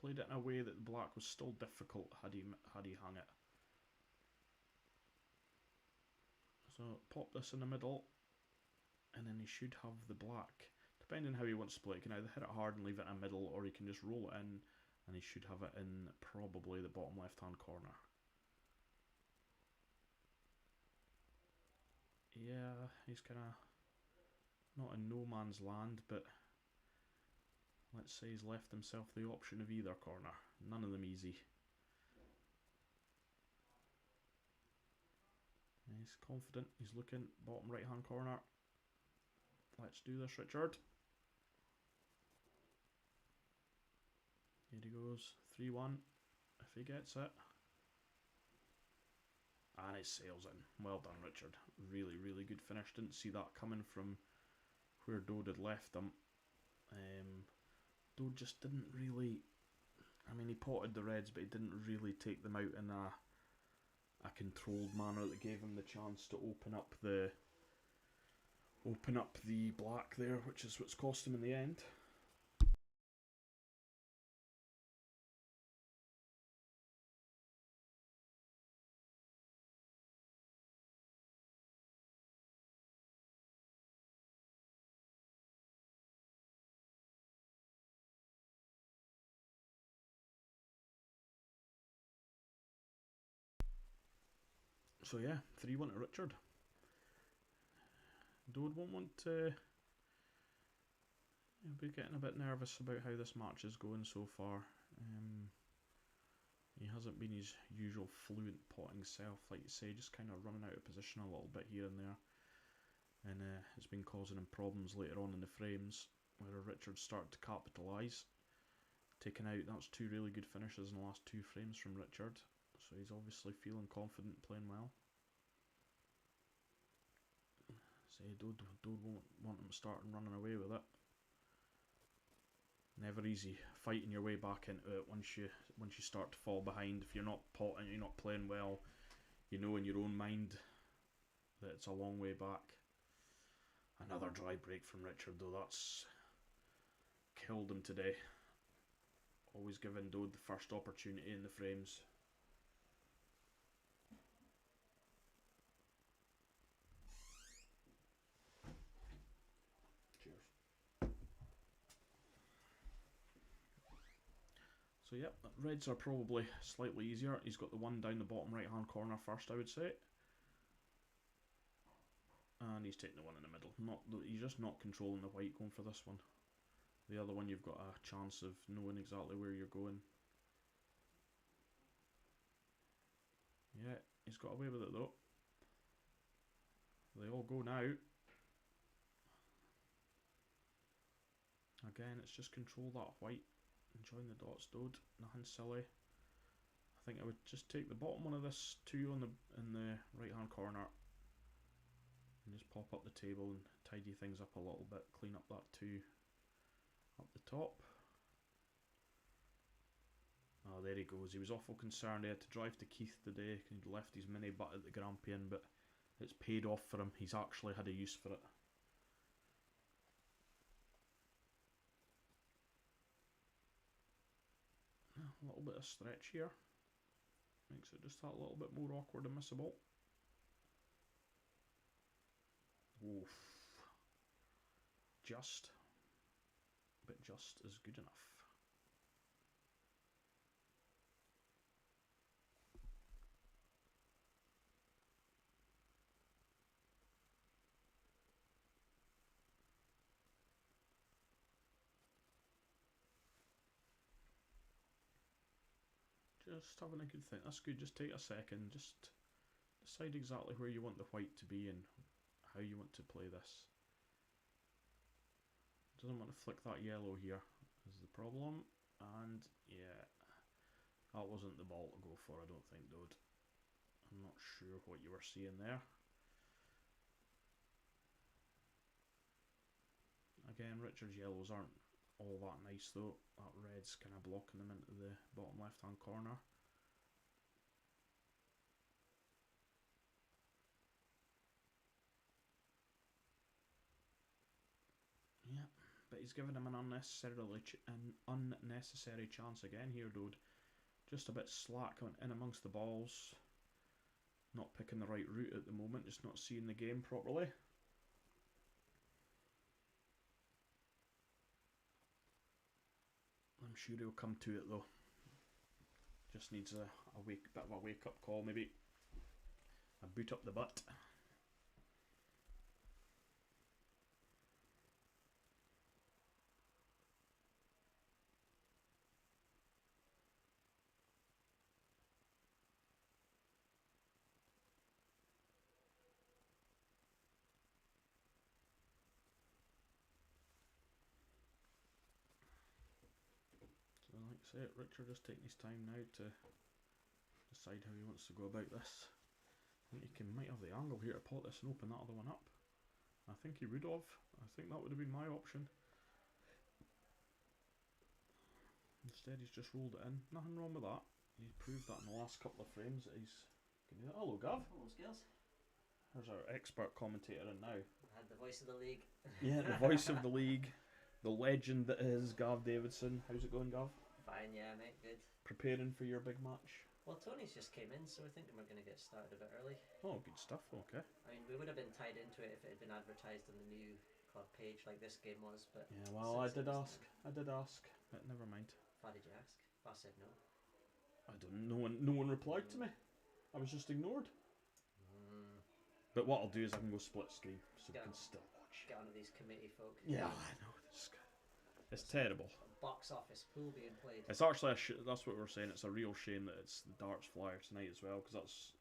played it in a way that the black was still difficult had he hung it. So pop this in the middle, and then he should have the black. Depending on how he wants to play, he can either hit it hard and leave it in the middle, or he can just roll it in, and he should have it in probably the bottom left hand corner. Yeah, he's kind of not in no man's land, but let's say he's left himself the option of either corner. None of them easy. He's confident, he's looking, bottom right hand corner. Let's do this, Richard. Here he goes, 3-1, if he gets it. And it sails in. Well done, Richard. Really, really good finish. Didn't see that coming from where Dode had left him. Dode just didn't really... I mean, he potted the reds, but he didn't really take them out in a controlled manner that gave him the chance to open up the black there, which is what's cost him in the end. So yeah, 3-1 to Richard. Dode won't want to... He'll be getting a bit nervous about how this match is going so far. He hasn't been his usual fluent potting self, like you say, just kind of running out of position a little bit here and there. And it's been causing him problems later on in the frames, where Richard started to capitalise. Taking out, that's 2 really good finishes in the last 2 frames from Richard. So he's obviously feeling confident, playing well. Say, Dode won't want him starting running away with it. Never easy fighting your way back into it once you start to fall behind. If you're not potting, you're not playing well, you know in your own mind that it's a long way back. Another dry break from Richard though, that's killed him today. Always giving Dode the first opportunity in the frames. So yep, reds are probably slightly easier. He's got the one down the bottom right hand corner first, I would say. And he's taking the one in the middle. He's just not controlling the white going for this one. The other one you've got a chance of knowing exactly where you're going. Yeah, he's got away with it though. They all go now. Again, it's just control that white. Join the dots, Dode. Nothing silly. I think I would just take the bottom one of this 2 in the right hand corner and just pop up the table and tidy things up a little bit. Clean up that 2 up the top. Oh, there he goes. He was awful concerned. He had to drive to Keith today. He'd left his mini butt at the Grampian, but it's paid off for him. He's actually had a use for it. A little bit of stretch here. Makes it just that little bit more awkward and missable. Oof. Just. But just is good enough. Just having a good think. That's good. Just take a second. Just decide exactly where you want the white to be and how you want to play this. Doesn't want to flick that yellow here is the problem. And yeah, that wasn't the ball to go for, I don't think, dude. I'm not sure what you were seeing there. Again, Richard's yellows aren't all that nice though. That red's kind of blocking them into the bottom left hand corner. Yeah, but he's given him an unnecessary chance again here, dude. Just a bit slack in amongst the balls. Not picking the right route at the moment, just not seeing the game properly. I'm sure he'll come to it though. Just needs a bit of a wake up call, maybe. A boot up the butt. So like I say, Richard just taking his time now to decide how he wants to go about this. I think he might have the angle here to pot this and open that other one up. I think he would have. I think that would have been my option. Instead he's just rolled it in. Nothing wrong with that. He's proved that in the last couple of frames that he's... Hello Gav. Hello skills. There's our expert commentator in now. I had the voice of the league. Yeah, the voice of the league. The legend that is Gav Davidson. How's it going, Gav? Fine, yeah, mate, good. Preparing for your big match? Well, Tony's just came in, so we're thinking we're going to get started a bit early. Oh, good stuff, okay. I mean, we would have been tied into it if it had been advertised on the new club page like this game was, but... Yeah, well, I did ask, but never mind. Why did you ask? I said no. I don't know, no one replied to me. I was just ignored. But what I'll do is I can go split screen, so we can still watch. Get on to these committee folk. Yeah, I know, it's terrible. Box office pool being played. It's actually that's what we're saying. It's a real shame that it's the darts flyer tonight as well, because that's,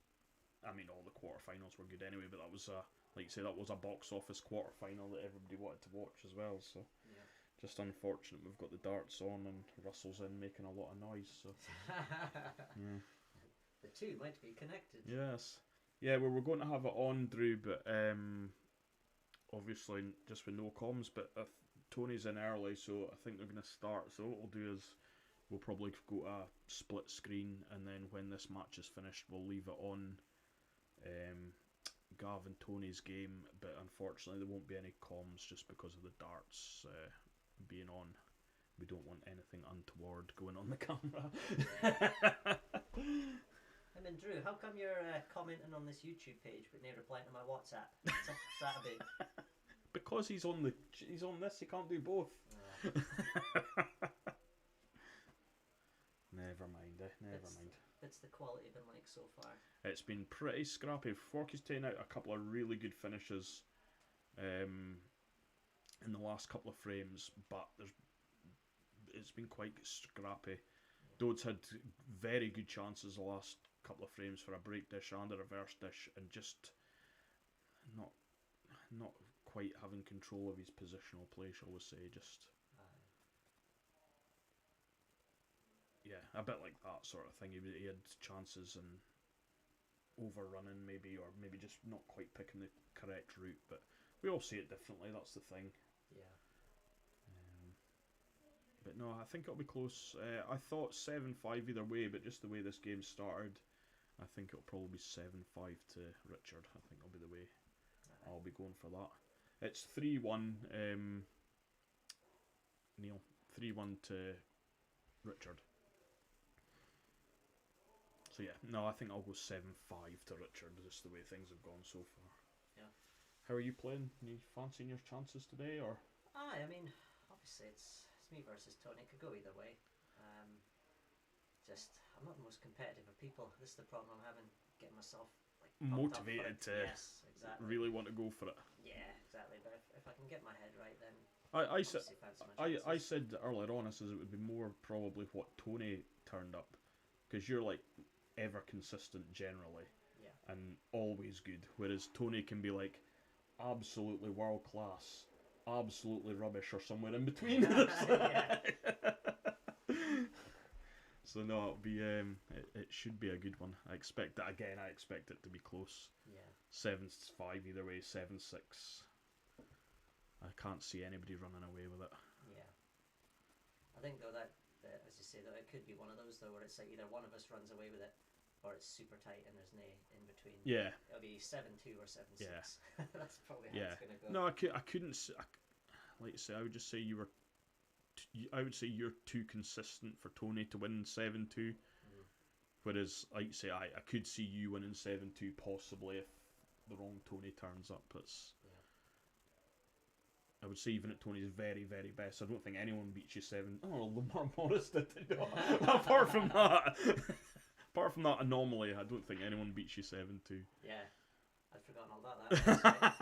I mean, all the quarterfinals were good anyway, but that was like you say, that was a box office quarterfinal that everybody wanted to watch as well. So yeah. Just unfortunate we've got the darts on and Russell's in making a lot of noise. So yeah. The two might be connected. Yes. Yeah, well, we're going to have it on, Drew, but obviously just with no comms, but Tony's in early, so I think they're going to start. So what we'll do is we'll probably go to a split screen, and then when this match is finished, we'll leave it on Gav and Tony's game, but unfortunately there won't be any comms just because of the darts being on. We don't want anything untoward going on the camera. I mean, Drew, how come you're commenting on this YouTube page but never replying to my WhatsApp? What's that about? Because he's on this, he can't do both. Never mind, never mind. What's the quality been like so far? It's been pretty scrappy. Forky's taken out a couple of really good finishes in the last couple of frames, but it's been quite scrappy. Dode's had very good chances the last couple of frames for a break dish and a reverse dish, and just not quite having control of his positional play, shall we say. Just yeah, a bit like that sort of thing. He had chances and overrunning maybe, or maybe just not quite picking the correct route, but we all see it differently, that's the thing. Yeah. But no, I think it'll be close. I thought 7-5 either way, but just the way this game started, I think it'll probably be 7-5 to Richard. I think that'll be the way I'll be going for that. It's 3-1, Neil. 3-1 to Richard. So yeah, no, I think I'll go 7-5 to Richard, just the way things have gone so far. Yeah. How are you playing? Are you fancying your chances today, or? I mean, obviously it's me versus Tony. It could go either way. I'm not the most competitive of people. This is the problem I'm having, getting myself like motivated to yes, exactly. really want to go for it. Yeah, exactly. But if I can get my head right, then I said earlier on, I said it would be more probably what Tony turned up because you're like ever consistent generally Yeah. and always good, whereas Tony can be like absolutely world class, absolutely rubbish, or somewhere in between. Yeah. So no, it'll be it should be a good one. I expect it to be close. Yeah. 7-5 either way, 7-6. I can't see anybody running away with it. Yeah. I think though that as you say, though, it could be one of those though where it's like either one of us runs away with it, or it's super tight and there's no in between. Yeah. It'll be 7-2 or 7-6. Yeah. That's probably how Yeah. it's gonna go. No, I couldn't. Like I say, I would just say you were. I would say you're too consistent for Tony to win 7-2. Whereas, like I say, I could see you winning 7-2 possibly if the wrong Tony turns up. It's. Yeah. I would say even at Tony's very, very best, I don't think anyone beats you 7. Oh, Lamar Morris did. Apart from that anomaly, I don't think anyone beats you 7-2. Yeah. I'd forgotten all about that.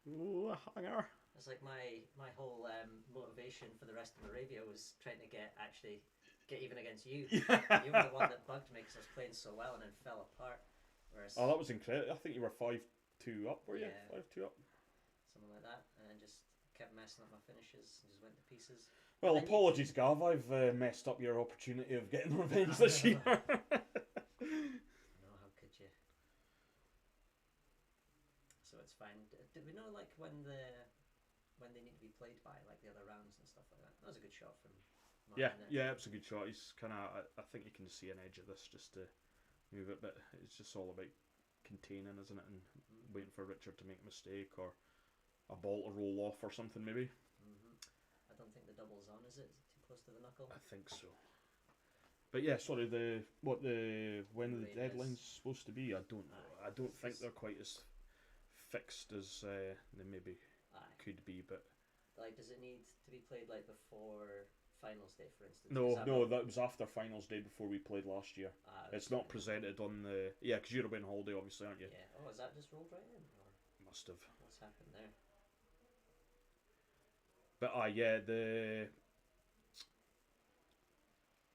Oh, a hanger. It's like my whole motivation for the rest of Moravia was trying to get even against you. Yeah. You were the one that bugged me because I was playing so well and then fell apart. Whereas Oh, that was incredible. I think you were 5-2 up, were you? Yeah. 5-2 up. something like that, and then just kept messing up my finishes and just went to pieces. Well, And then apologies, Gav. I've messed up your opportunity of getting revenge this year. No, how could you? So it's fine. Did we know like when they need to be played by, like the other rounds and stuff like that? That was a good shot from Martin there. Yeah, it's a good shot. He's kind of. I think you can see an edge of this just to move it, but it's just all about containing, isn't it, and waiting for Richard to make a mistake or a ball to roll off or something maybe. I don't think the double's on, is it? Is it too close to the knuckle? I think so. But yeah, sorry. When the Radius. deadline's supposed to be, I don't know. I don't think It's- they're quite as fixed as they maybe Aye. could be, but. Like, does it need to be played like before finals day, for instance? No, Is that no, what- that was after finals day before we played last year. It's not presented on the. Yeah, because you're away on holiday, obviously, aren't you? Yeah. Oh, is that just rolled right in, or Must have. what's happened there? But yeah,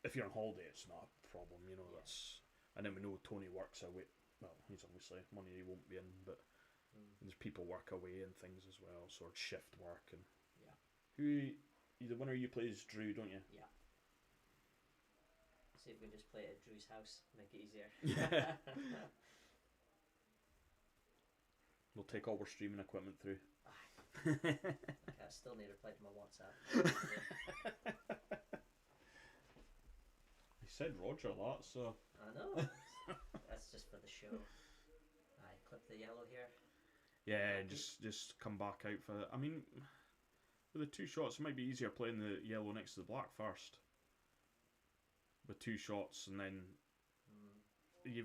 if you're on holiday, it's not a problem, you know. Yeah. That's, and then we know Tony works away. Well, he's obviously Monday he won't be in, but there's people work away and things as well, sort of shift work and. Yeah. The winner you play is Drew, don't you? Yeah. See if we can just play it at Drew's house, make it easier. Yeah. We'll take all our streaming equipment through. Okay, I still need to reply to my WhatsApp. He said Roger that, so. I know. That's just for the show. I clip the yellow here. Yeah, and just come back out for it. I mean, with the two shots, it might be easier playing the yellow next to the black first. With two shots, and then you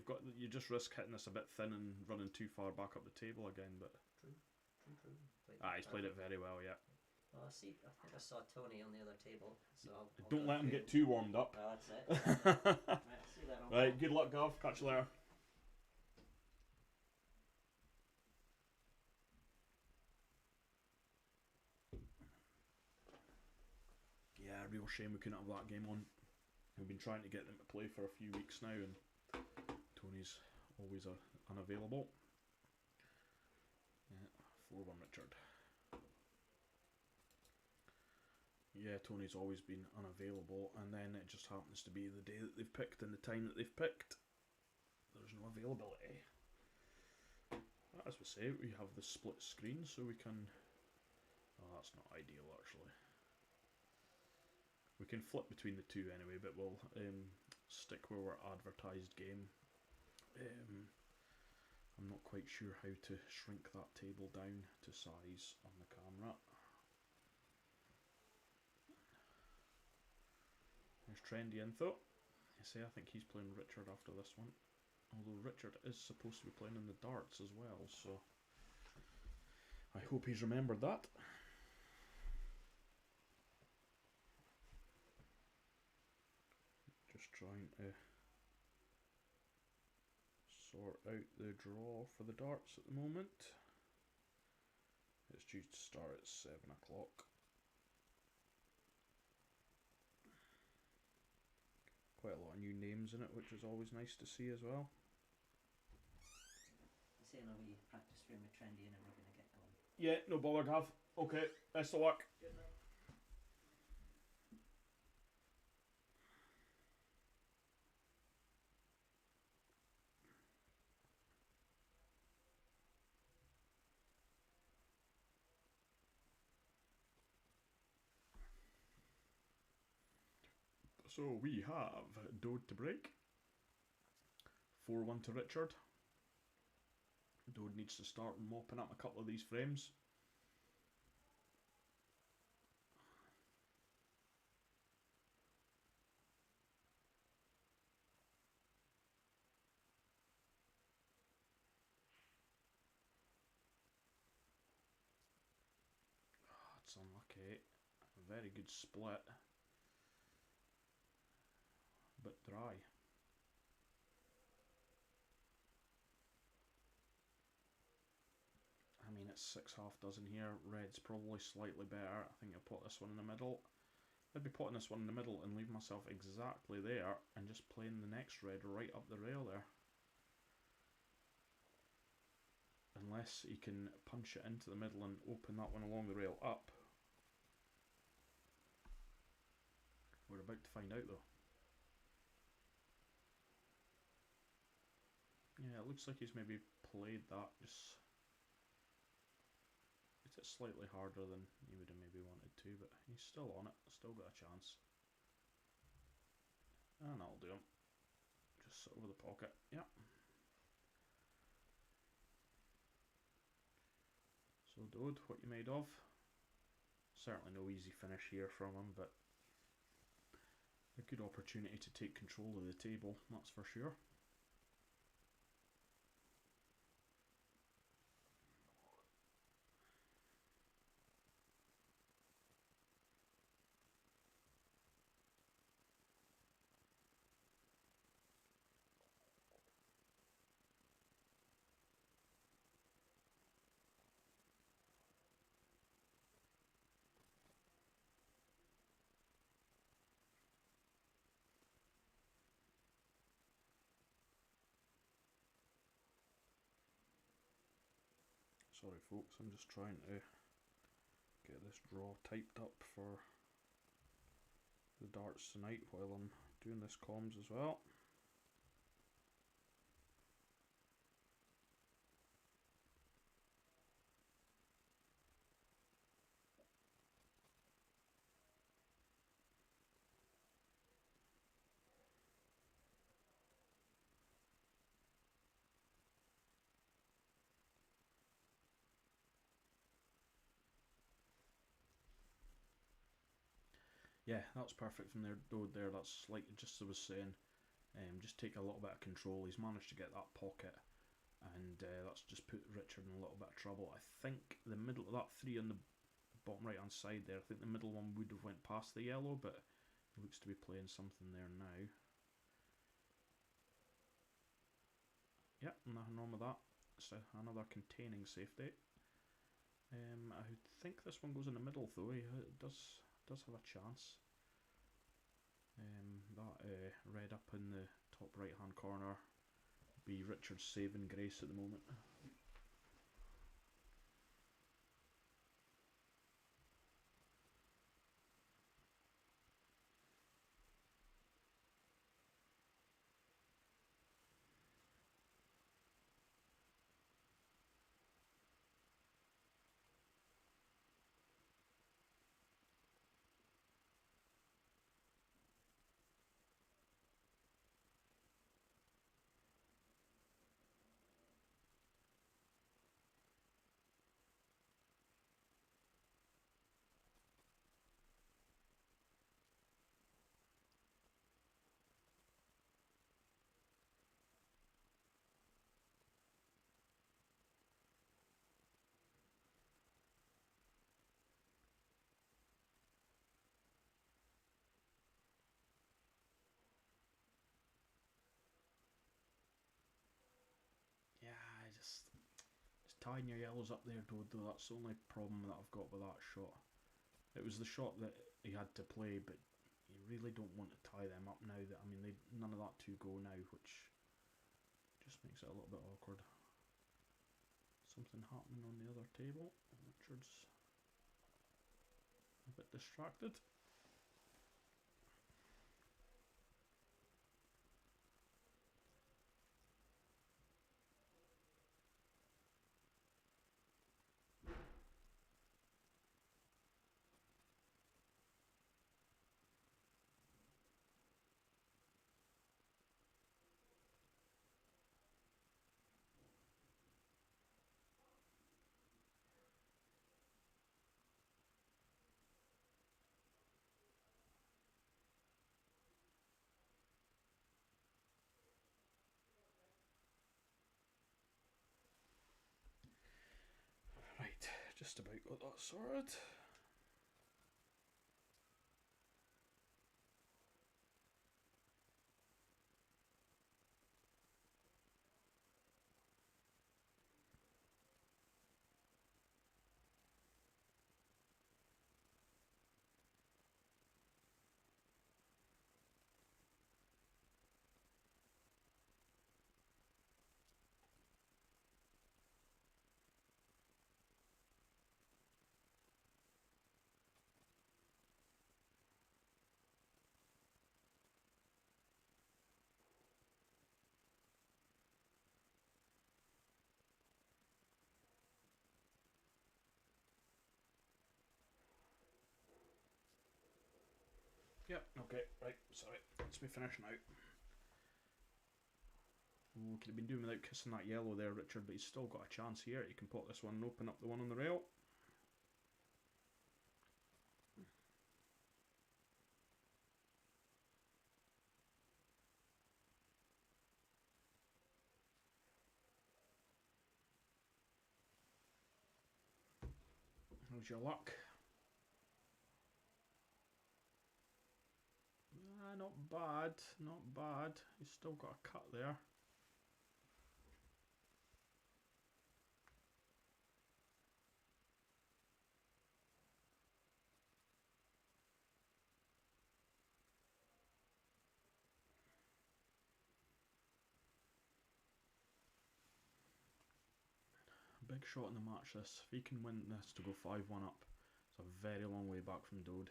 just risk hitting this a bit thin and running too far back up the table again. But True. he's played it very well, yeah. Well, I think I saw Tony on the other table, so I'll Don't go let him through. get too warmed up. Well, that's it. Right, see you then, Uncle. Right, good luck, Gav. Catch you later. Yeah, real shame we couldn't have that game on. We've been trying to get them to play for a few weeks now, and Tony's always unavailable. Yeah, 4-1 Richard. Yeah, Tony's always been unavailable, and then it just happens to be the day that they've picked and the time that they've picked. There's no availability. As we say, we have the split screen, so we can. Oh, that's not ideal actually. We can flip between the two anyway, but we'll stick with our advertised game. I'm not quite sure how to shrink that table down to size on the camera. There's Trendy Info. You see, I think he's playing Richard after this one. Although Richard is supposed to be playing in the darts as well, so I hope he's remembered that. Just trying to sort out the draw for the darts at the moment. It's due to start at 7 o'clock. quite a lot of new names in it, which is always nice to see as well. I'm saying a wee practice frame with Trendy and then we're going to get going. Yeah, no bother, Gav. Okay, best of luck. Good luck. So we have Dode to break. 4-1 to Richard. Dode needs to start mopping up a couple of these frames. That's unlucky. A very good split. But dry. I mean, it's 6 half dozen here. Red's probably slightly better. I think I'll put this one in the middle. I'd be putting this one in the middle and leave myself exactly there and just playing the next red right up the rail there. Unless he can punch it into the middle and open that one along the rail up. We're about to find out though. Yeah, it looks like he's maybe played that, just it's slightly harder than he would have maybe wanted to, but he's still on it, still got a chance. And that'll do him. Just over the pocket, yeah. So Dode, what you made of? Certainly no easy finish here from him, but a good opportunity to take control of the table, that's for sure. Sorry folks, I'm just trying to get this draw typed up for the darts tonight while I'm doing this comms as well. Yeah, that's perfect from there, Dode there. That's like just as I was saying, just take a little bit of control. He's managed to get that pocket, and that's just put Richard in a little bit of trouble. I think the middle of that 3 on the bottom right hand side there, I think the middle one would have went past the yellow, but he looks to be playing something there now. Yep, nothing wrong with that. It's another containing safety. I think this one goes in the middle though. It does have a chance. That red up in the top right hand corner be Richard's saving grace at the moment. Just tying your yellows up there, Dode, though, that's the only problem that I've got with that shot. It was the shot that he had to play, but he really don't want to tie them up now. That I mean, none of that two go now, which just makes it a little bit awkward. Something happening on the other table. Richard's a bit distracted. Right, just about got that sorted. Yep, okay, right, sorry. Let's be finished now. Oh, could have been doing without kissing that yellow there, Richard, but he's still got a chance here. He can pot this one and open up the one on the rail. How's your luck? Not bad, not bad. He's still got a cut there. Big shot in the match this. If he can win this to go 5-1 up, it's a very long way back from Dode.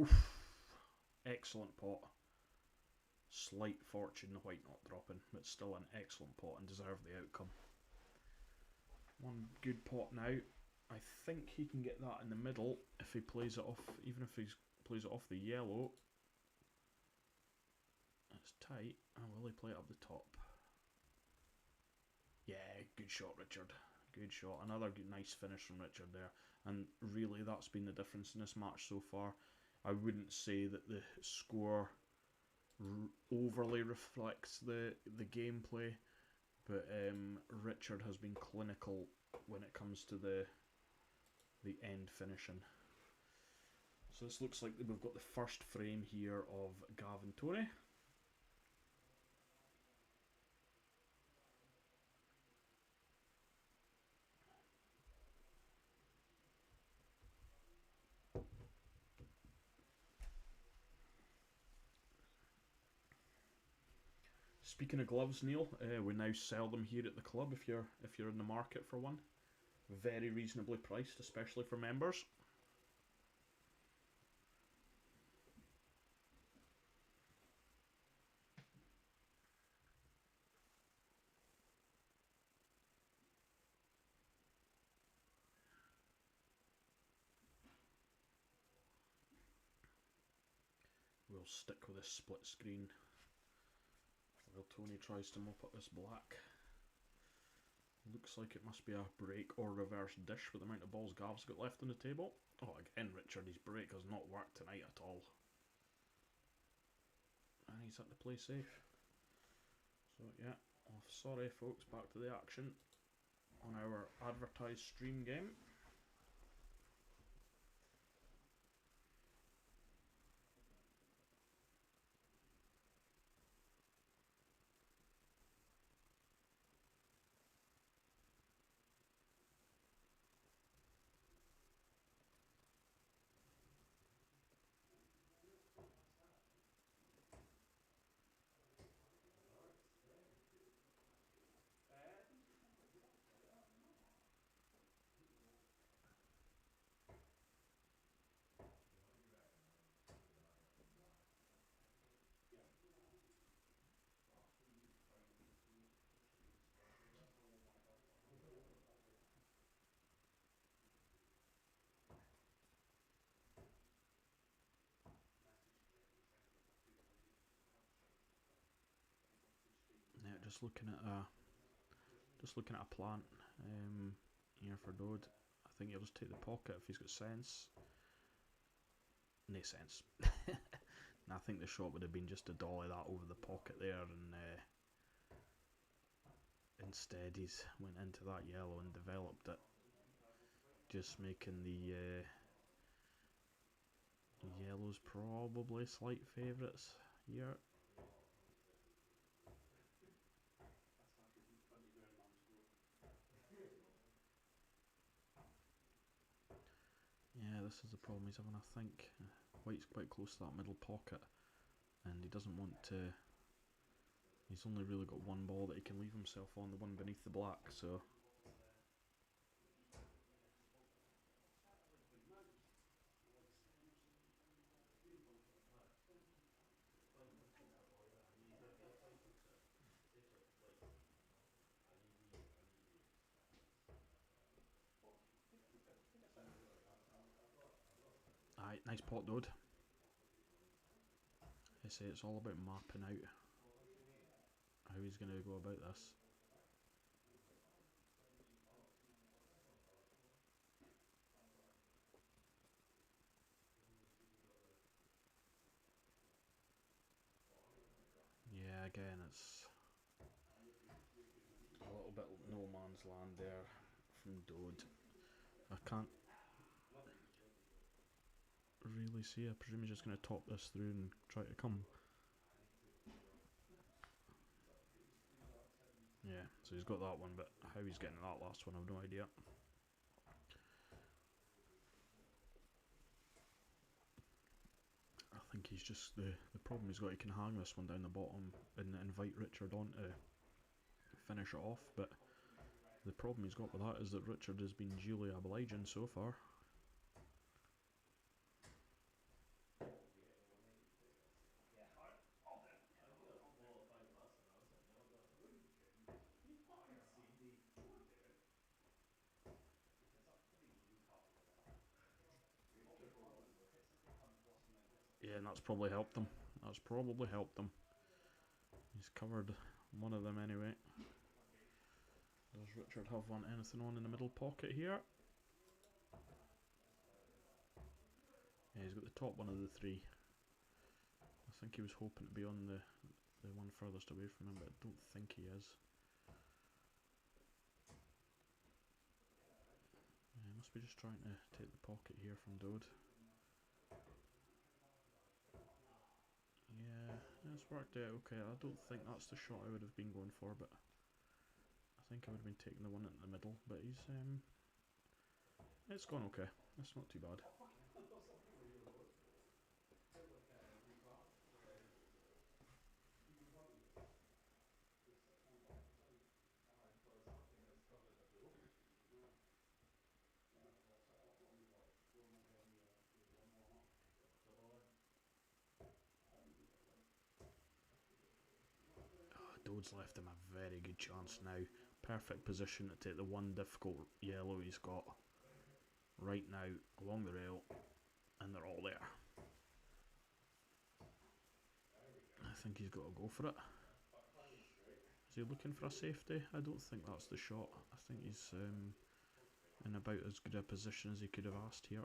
Oof. Excellent pot. Slight fortune the white not dropping, but still an excellent pot and deserved the outcome. One good pot now. I think he can get that in the middle if he plays it off, even if he plays it off the yellow. It's tight, and will he play it up the top? Yeah, good shot, Richard. Good shot. Another good, nice finish from Richard there. And really, that's been the difference in this match so far. I wouldn't say that the score overly reflects the gameplay, but Richard has been clinical when it comes to the end finishing. So this looks like we've got the first frame here of Gavin Torrey. Speaking of gloves, Neil, we now sell them here at the club if you're in the market for one. Very reasonably priced, especially for members. We'll stick with this split screen while Tony tries to mop up this black. Looks like it must be a break or reverse dish with the amount of balls Gav's got left on the table. Oh, again, Richard, his break has not worked tonight at all. And he's had to play safe. So, yeah, sorry folks, back to the action on our advertised stream game. just looking at a plant here for Dode. I think he'll just take the pocket if he's got sense. No sense. And I think the shot would have been just to dolly that over the pocket there, and instead he's went into that yellow and developed it, just making the yellows probably slight favourites here. Yeah, this is the problem he's having, I think. White's quite close to that middle pocket, and he doesn't want to. He's only really got one ball that he can leave himself on, the one beneath the black, so. Aye, nice pot, Dode. I say it's all about mapping out how he's going to go about this. Yeah, again, it's a little bit no man's land there from Dode. I can't really see. I presume he's just going to top this through and try to come. Yeah, so he's got that one, but how he's getting that last one, I've no idea. I think he's just the problem he's got. He can hang this one down the bottom and invite Richard on to finish it off, but the problem he's got with that is that Richard has been duly obliging so far. Yeah, and that's probably helped them. He's covered one of them anyway. Does Richard have anything on in the middle pocket here? Yeah, he's got the top one of the three. I think he was hoping to be on the one furthest away from him, but I don't think he is. Yeah, he must be just trying to take the pocket here from Dode. Yeah, it's worked out okay. I don't think that's the shot I would have been going for, but I think I would have been taking the one in the middle. But he's it's gone okay. It's not too bad. Dode's left him a very good chance now. Perfect position to take the one difficult yellow he's got right now along the rail, and they're all there. I think he's got to go for it. Is he looking for a safety? I don't think that's the shot. I think he's in about as good a position as he could have asked here.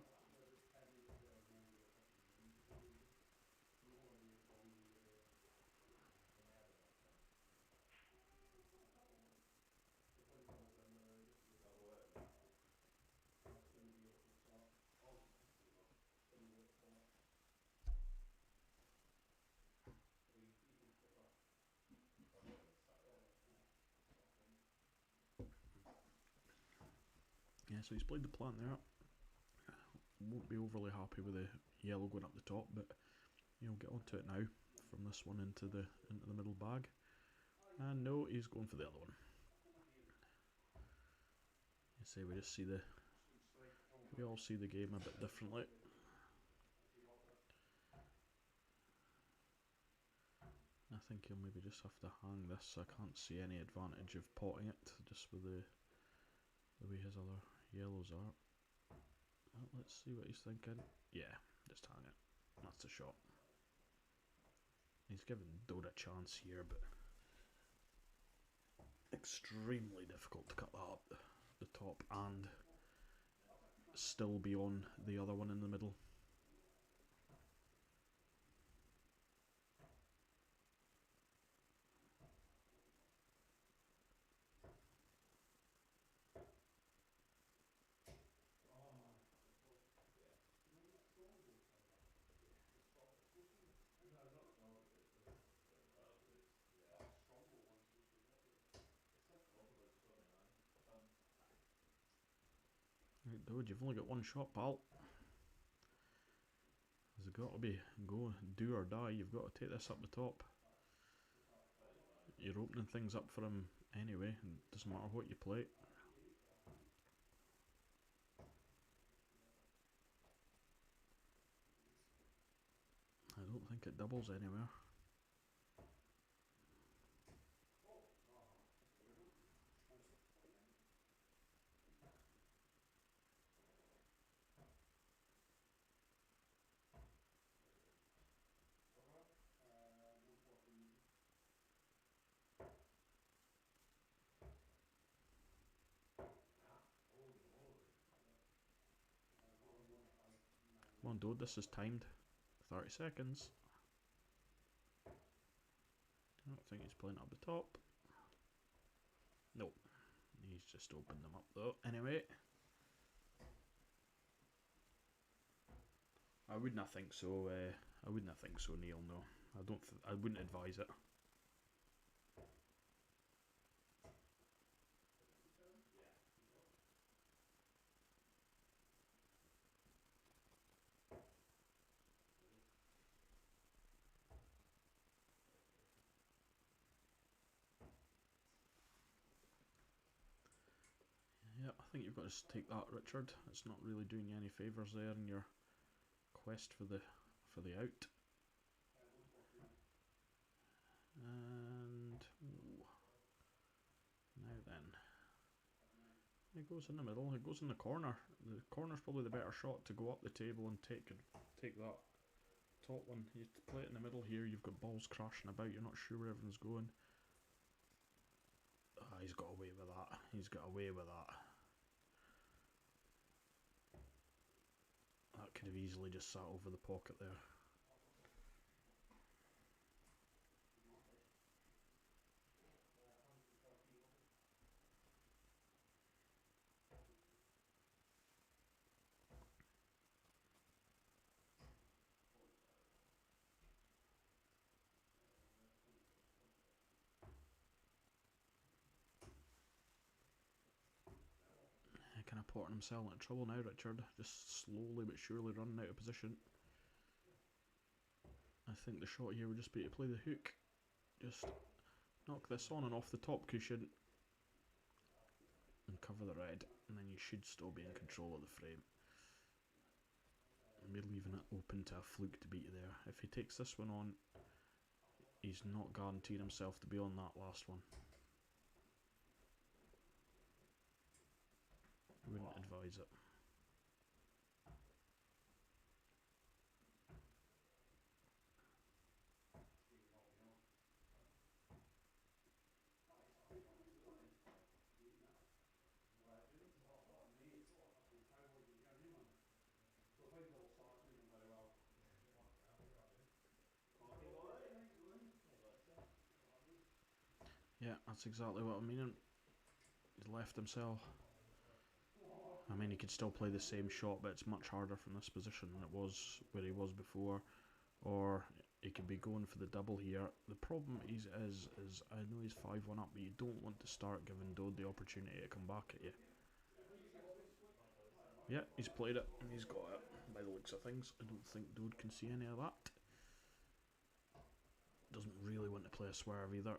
Yeah, so he's played the plant there. Won't be overly happy with the yellow going up the top, but he'll get onto it now from this one into the middle bag. And no, he's going for the other one. You say we just see we all see the game a bit differently. I think he'll maybe just have to hang this. I can't see any advantage of potting it, just with the way his other yellows are. Well, let's see what he's thinking. Yeah, just hang it. That's the shot. He's given Dode a chance here, but extremely difficult to cut that up the top and still be on the other one in the middle. Right, dude, you've only got one shot, pal. There's got to be go do or die. You've got to take this up the top. You're opening things up for him anyway. It doesn't matter what you play. I don't think it doubles anywhere. Come on, dude, this is timed. 30 seconds. I don't think he's playing up the top. Nope. He's just opened them up though. Anyway. I wouldn't think so. I wouldn't think so, Neil. No, I don't. I wouldn't advise it. Yeah, I think you've got to take that, Richard. It's not really doing you any favours there in your quest for the out. And ooh, now then, it goes in the middle. It goes in the corner. The corner's probably the better shot to go up the table and take that top one. You play it in the middle here. You've got balls crashing about. You're not sure where everyone's going. He's got away with that. He's got away with that. That could have easily just sat over the pocket there. Kind of putting himself into trouble now, Richard. Just slowly but surely running out of position. I think the shot here would just be to play the hook. Just knock this on and off the top cushion and cover the red, and then you should still be in control of the frame. And we're leaving it open to a fluke to beat you there. If he takes this one on, he's not guaranteed himself to be on that last one. I wouldn't advise it. Yeah, that's exactly what I mean. He's left himself. I mean, he could still play the same shot, but it's much harder from this position than it was where he was before. Or he could be going for the double here. The problem is I know he's 5-1 up, but you don't want to start giving Dode the opportunity to come back at you. Yeah, he's played it, and he's got it, by the looks of things. I don't think Dode can see any of that. Doesn't really want to play a swerve either.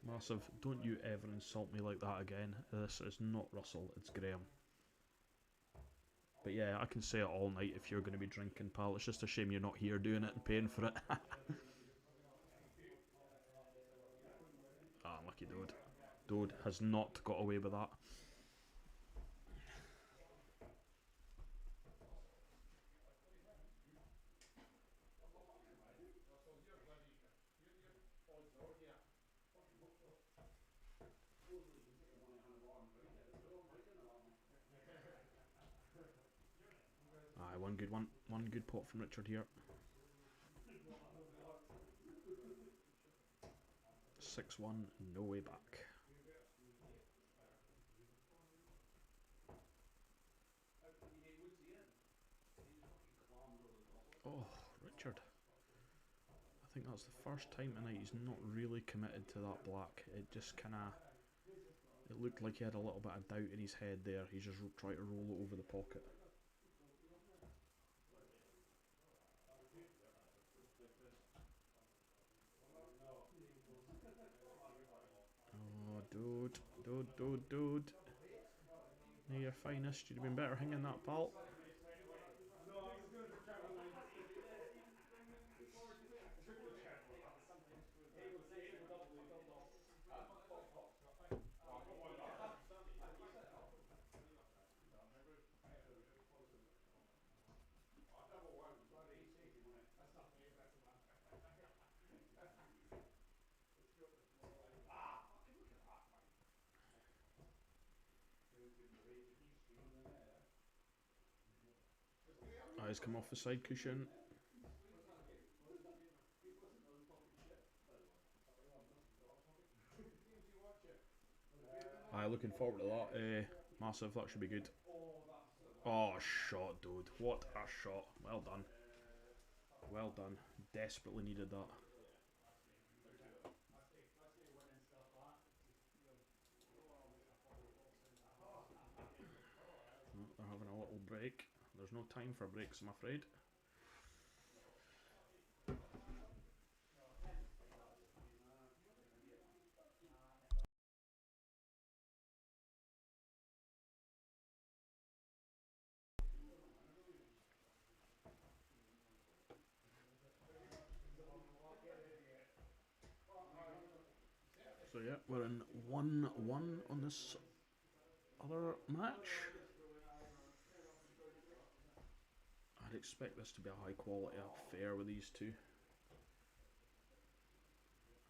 Massive. Don't you ever insult me like that again. This is not Russell, it's Graham. But yeah, I can say it all night if you're going to be drinking, pal. It's just a shame you're not here doing it and paying for it. Ah, lucky dude. Dude has not got away with that. Aye, one good one. One good pot from Richard here. 6-1, no way back. Oh, Richard. I think that's the first time tonight he's not really committed to that black. It just kind of... It looked like he had a little bit of doubt in his head there. He's just tried to roll it over the pocket. Oh, dude. Near your finest. You'd have been better hanging that, pal. Eyes come off the side cushion. Aye, looking forward to that. Massive, that should be good. Oh, shot, dude. What a shot. Well done. Well done. Desperately needed that. Oh, they're having a little break. There's no time for breaks, I'm afraid. So yeah, we're in 1-1 on this other match. I'd expect this to be a high quality affair with these two.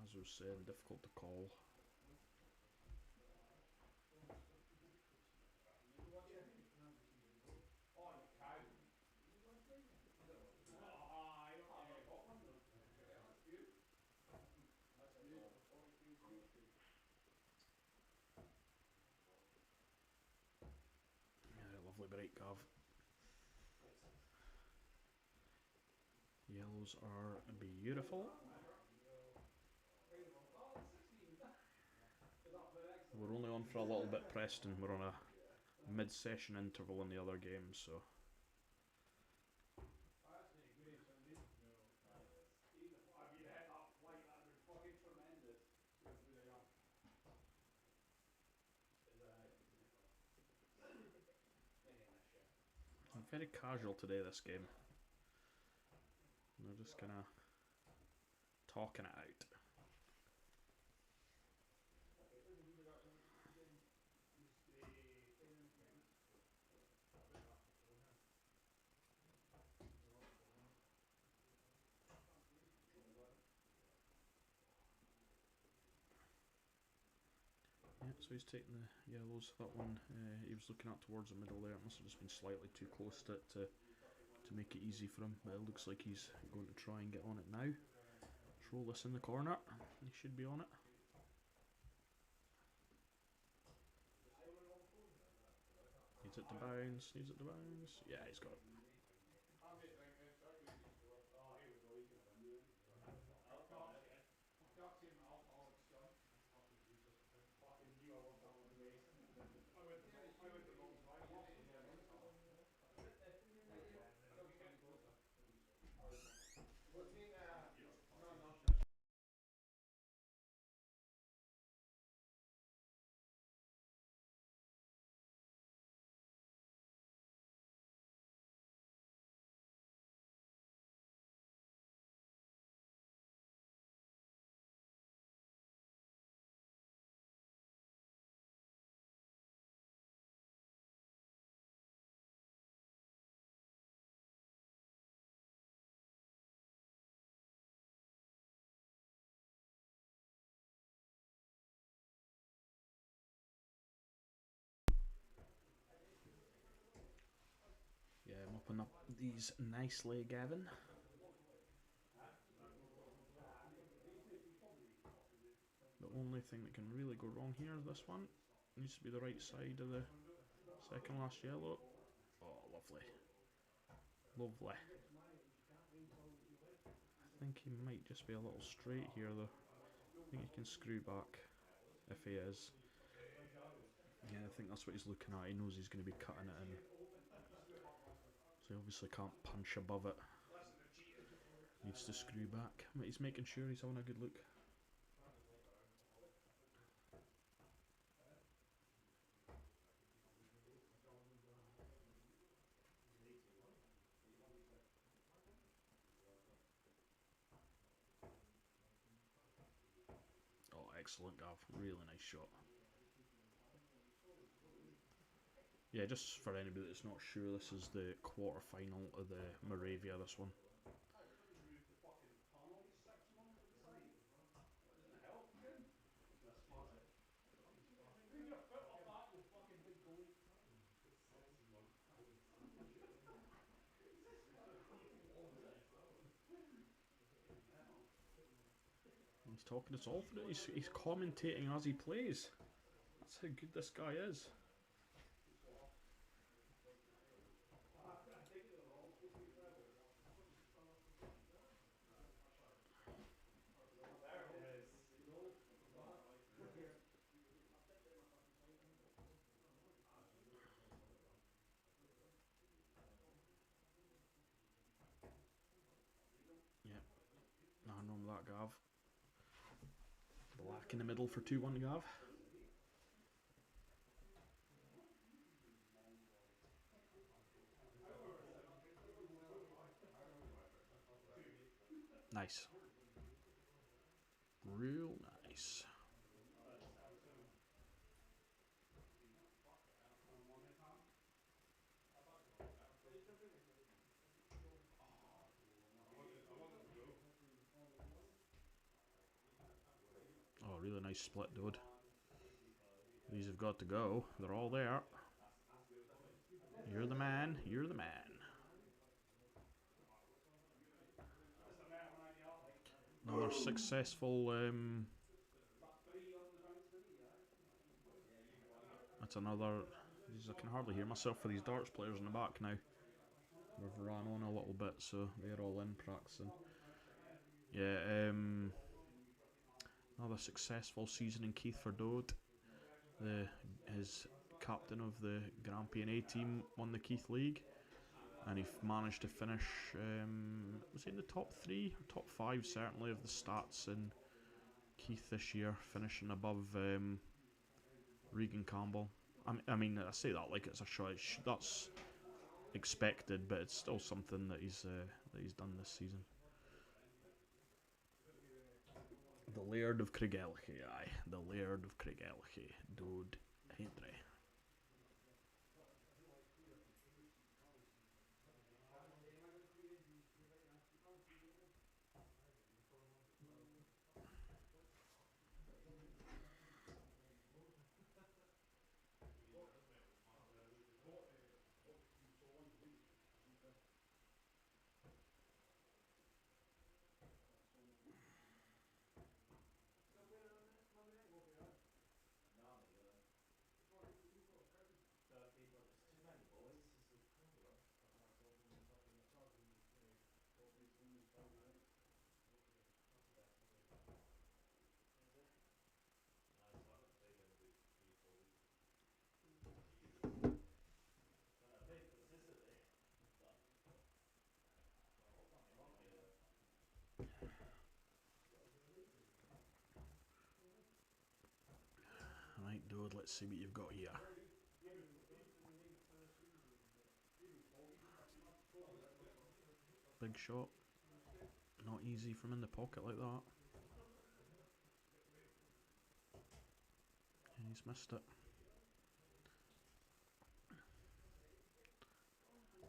As I was saying, difficult to call. Yeah, lovely break, Gav. Yellows are beautiful. We're only on for a little bit, Preston. We're on a mid-session interval in the other game, so... Very casual today, this game. They're just kind of talking it out. Yeah, so he's taking the yellows. That one he was looking at towards the middle there. It must have just been slightly too close to it to make it easy for him. But it looks like he's going to try and get on it now. Throw this in the corner. He should be on it. Needs it to bounce. Needs it to bounce. Yeah, he's got it. Open up these nicely, Gavin. The only thing that can really go wrong here is this one. Needs to be the right side of the second last yellow. Oh, lovely. Lovely. I think he might just be a little straight here though. I think he can screw back if he is. Yeah, I think that's what he's looking at. He knows he's going to be cutting it in. So he obviously can't punch above it. Needs to screw back. But he's making sure he's having a good look. Oh, excellent, Gav. Really nice shot. Yeah, just for anybody that's not sure, this is the quarter final of the Moravia, this one. He's talking us all through it. He's commentating as he plays. That's how good this guy is. Yep, nothing wrong with that, Gav. Black in the middle for 2-1, Gav. Nice. Real nice. Oh, really nice split, dude. These have got to go. They're all there. You're the man. You're the man. Another successful... that's another... I can hardly hear myself for these darts players in the back now. We've ran on a little bit, so they're all in practicing. Yeah, another successful season in Keith for Dode. His captain of the Grand P&A team won the Keith League, and he managed to finish, was he in the top 3 or top 5 certainly of the stats in Keith this year, finishing above Regan Campbell. I mean, I say that like it's a shot. That's expected, but it's still something that he's done this season. The Laird of Craigelchy, aye. The Laird of Craigelchy, Dode Hendry. Right, dude, let's see what you've got here. Big shot. Not easy from in the pocket like that. And he's missed it.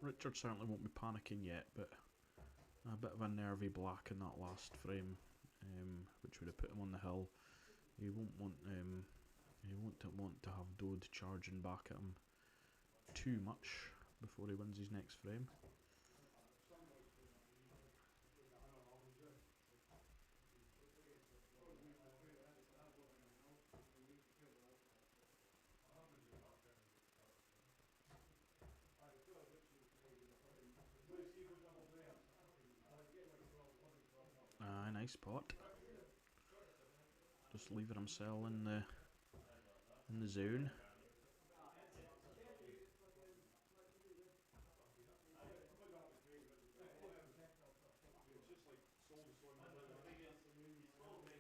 Richard certainly won't be panicking yet, but a bit of a nervy black in that last frame, which would have put him on the hill. He won't want to have Dode charging back at him too much. before he wins his next frame. Nice pot. Just leaving himself in the zone.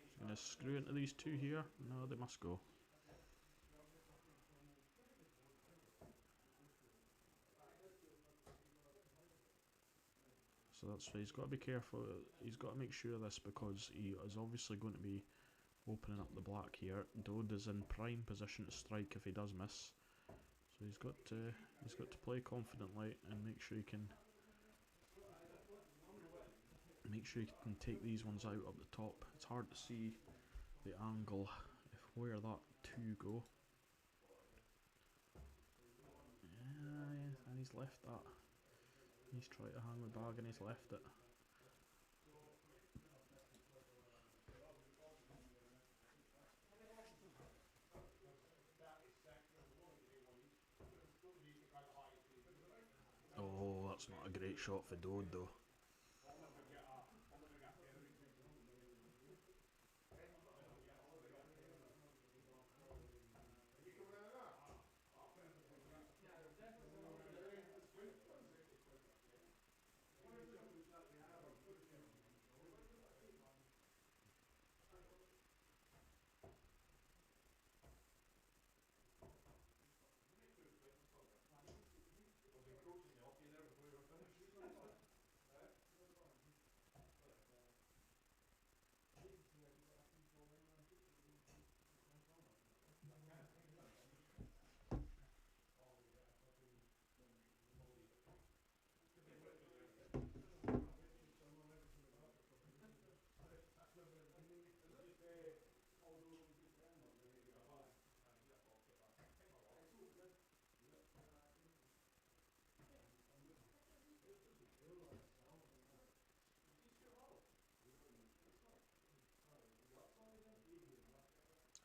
Just gonna screw into these two here. No, they must go. So that's why he's got to be careful. He's got to make sure of this because he is obviously going to be opening up the black here. Dode is in prime position to strike if he does miss. So he's got to play confidently and make sure he can take these ones out up the top. It's hard to see the angle if where that two go. Yeah, and he's left that. He's tried to hang the bag and he's left it. Oh, that's not a great shot for Dode though.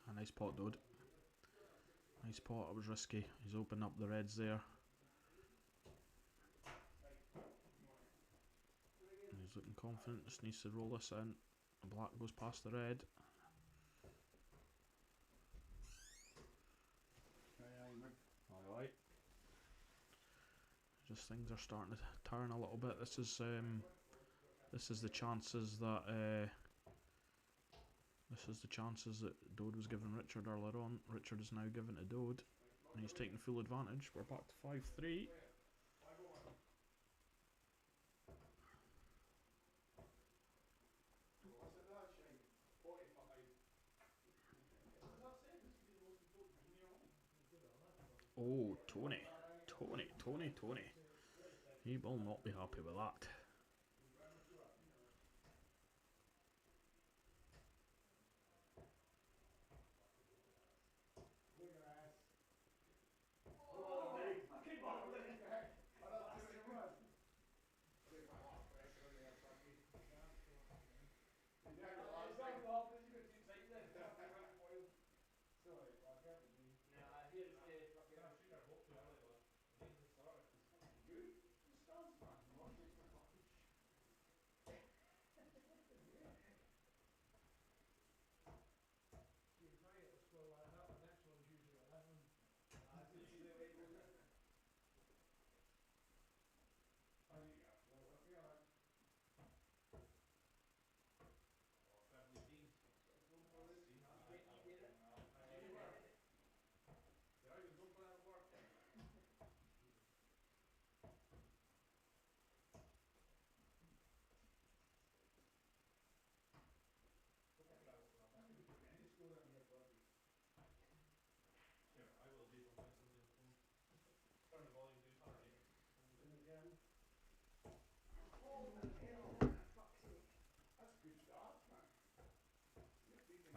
A nice pot, Dode. Nice pot, it was risky. He's opened up the reds there. And he's looking confident, just needs to roll this in. The black goes past the red. Alright. Just things are starting to turn a little bit. This is the chances that Dode was giving Richard earlier on. Richard is now given to Dode, and he's taking full advantage. We're back to 5-3. Oh, Tony. He will not be happy with that.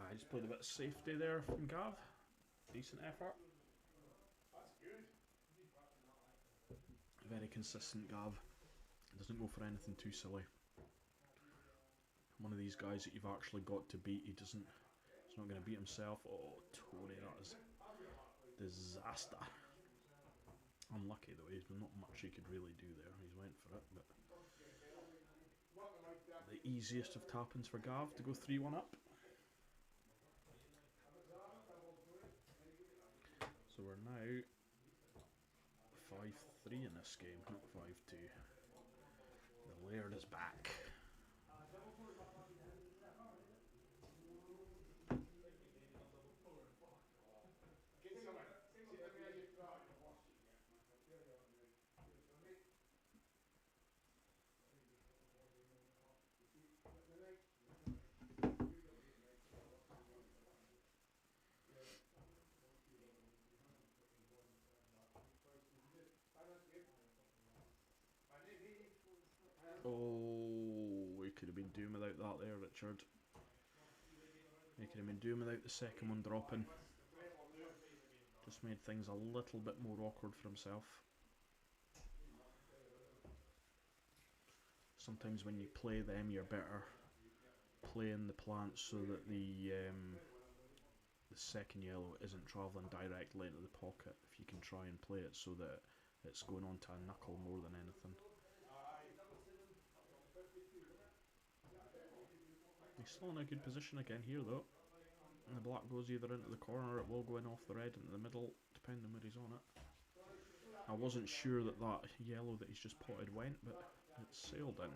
I just played a bit of safety there from Gav. Decent effort. Very consistent Gav. Doesn't go for anything too silly. One of these guys that you've actually got to beat. He's not going to beat himself. Oh, Tony, that is disaster. Unlucky though, there's not much he could really do there. He's went for it, but the easiest of tap-ins for Gav to go 3-1 up. So we're now 5-3 in this game, not 5-2. The Laird is back. Oh, we could have been doing without that there, Richard. We could have been doing without the second one dropping. Just made things a little bit more awkward for himself. Sometimes when you play them, you're better playing the plants so that the second yellow isn't travelling directly into the pocket. If you can try and play it so that it's going on to a knuckle more than anything. He's still in a good position again here though. And the black goes either into the corner or it will go in off the red into the middle, depending where he's on it. I wasn't sure that yellow that he's just potted went, but it sailed in.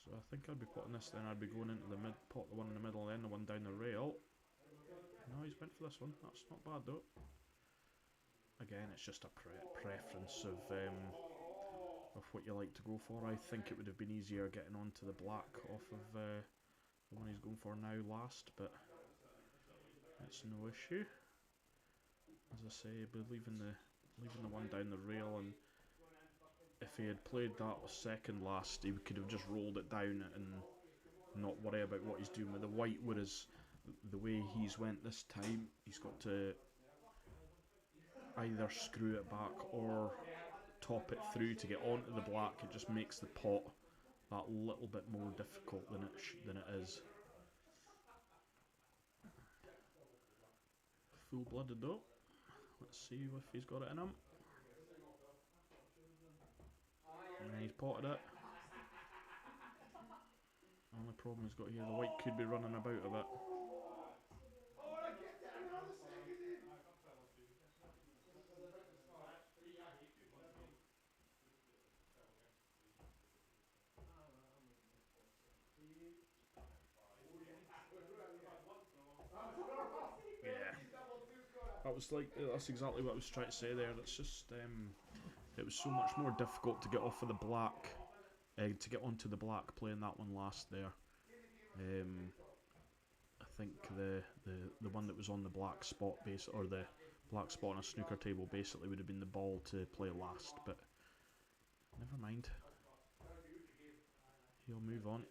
So I think I'd be potting this, then I'd be going into the mid, pot the one in the middle, then the one down the rail. No, he's went for this one. That's not bad though. Again, it's just a preference of what you like to go for. I think it would have been easier getting onto the black off of the one he's going for now last, but it's no issue. As I say, leaving the one down the rail, and if he had played that second last, he could have just rolled it down and not worry about what he's doing with the white, whereas the way he's went this time, he's got to either screw it back or top it through to get onto the black. It just makes the pot that little bit more difficult than it is. Full-blooded though. Let's see if he's got it in him. And he's potted it. Only problem he's got here, the white could be running about a bit. That's exactly what I was trying to say there. That's just it was so much more difficult to get off of the black, to get onto the black playing that one last there. I think the one that was on the black spot or the black spot on a snooker table basically would have been the ball to play last, but never mind. He'll move on.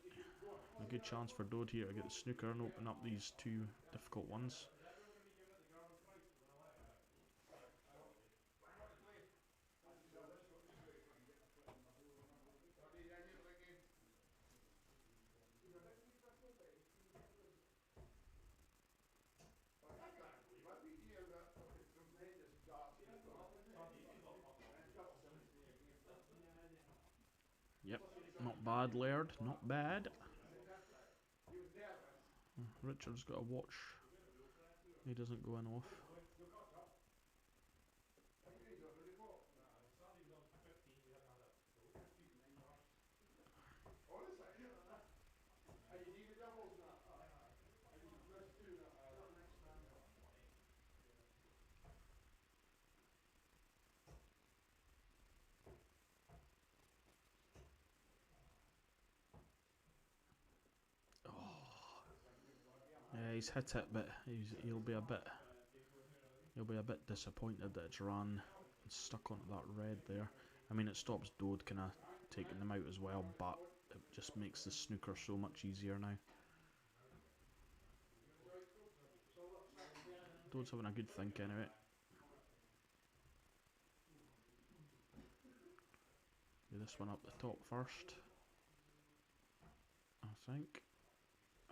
A good chance for Dode here to get the snooker and open up these two difficult ones. Yep, not bad, Laird, not bad. Richard's got to watch he doesn't go in off. Yeah, he's hit it, but he'll be a bit disappointed that it's run and stuck onto that red there. I mean, it stops Dode kind of taking them out as well, but it just makes the snooker so much easier now. Dode's having a good think anyway. this one up the top first, I think,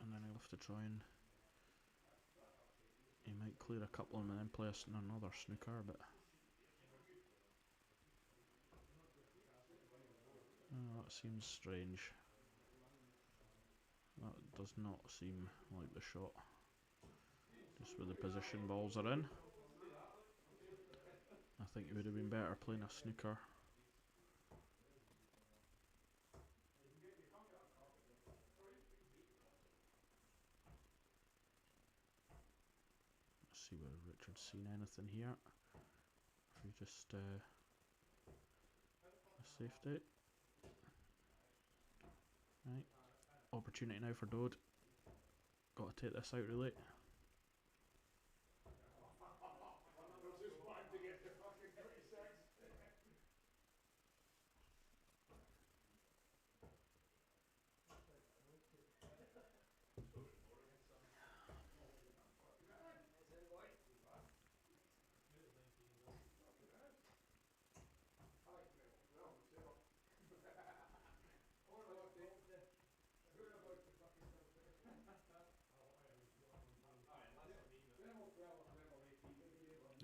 and then he'll have to try and he might clear a couple and then play another snooker, but that seems strange. That does not seem like the shot. Just where the position balls are in. I think it would have been better playing a snooker. Let's see whether Richard's seen anything here. If we just a safety. Right. Opportunity now for Dode. Got to take this out really.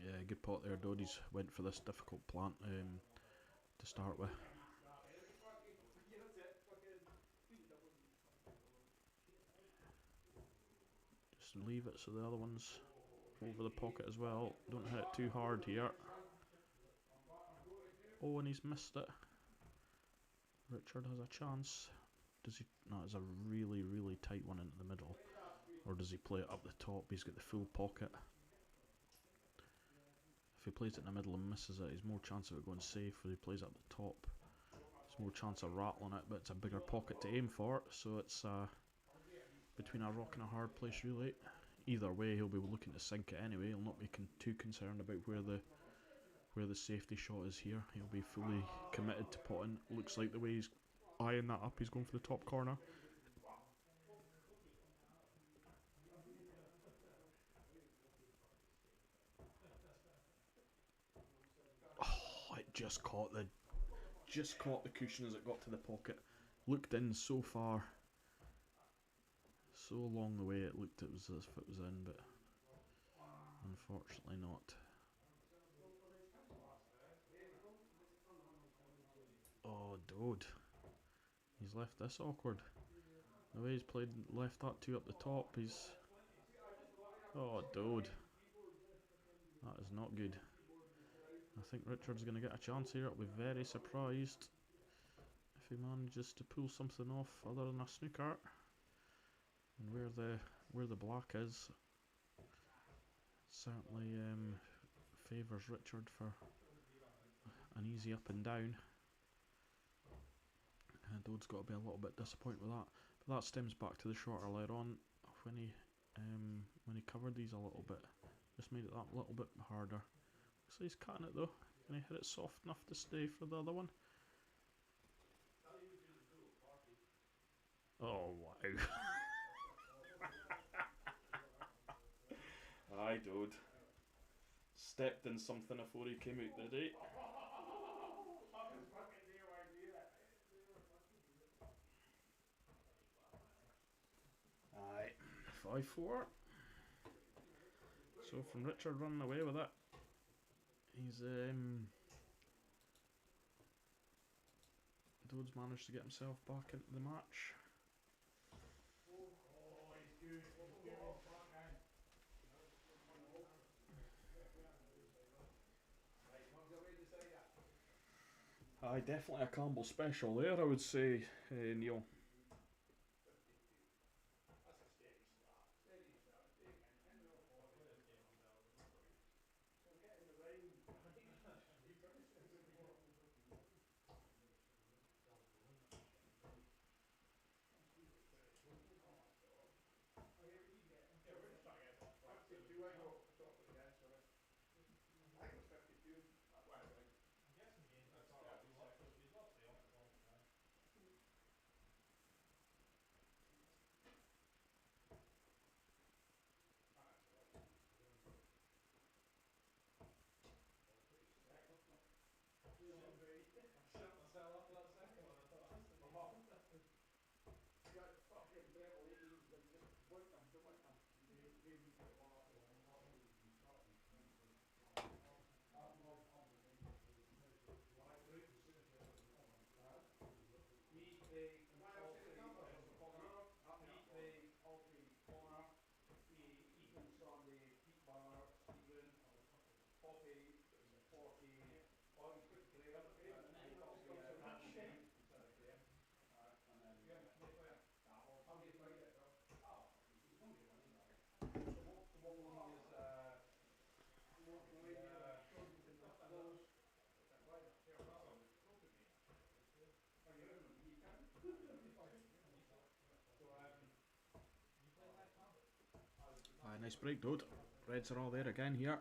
Yeah, good pot there. Dody's went for this difficult plant to start with. Just leave it so the other one's over the pocket as well. Don't hit it too hard here. Oh, and he's missed it. Richard has a chance. Does he? No, it's a really, really tight one into the middle. Or does he play it up the top? He's got the full pocket. If he plays it in the middle and misses it, he's more chance of it going safe. If he plays it up the top, there's more chance of rattling it, but it's a bigger pocket to aim for. So it's between a rock and a hard place, really. Either way, he'll be looking to sink it anyway. He'll not be too concerned about where the safety shot is here. He'll be fully committed to potting. Looks like the way he's eyeing that up, he's going for the top corner. Oh, it just caught the cushion as it got to the pocket. Looked in so far, so long the way it looked, it was as if it was in, but unfortunately not. Oh, Dode. He's left this awkward. The way he's left that two up the top, oh, Dode. That is not good. I think Richard's going to get a chance here. I'll be very surprised if he manages to pull something off other than a snooker. And where the black is certainly favours Richard for an easy up and down. And Dode's got to be a little bit disappointed with that. But that stems back to the shot earlier on when he covered these a little bit. Just made it that little bit harder. So he's cutting it though. Can he hit it soft enough to stay for the other one? Oh wow. Aye, Dode. Stepped in something before he came out, did he? Aye. 5-4. So from Richard running away with it, he's Dode's managed to get himself back into the match. Aye, definitely a Campbell special there, I would say, Neil. Nice break, dude. Reds are all there again here.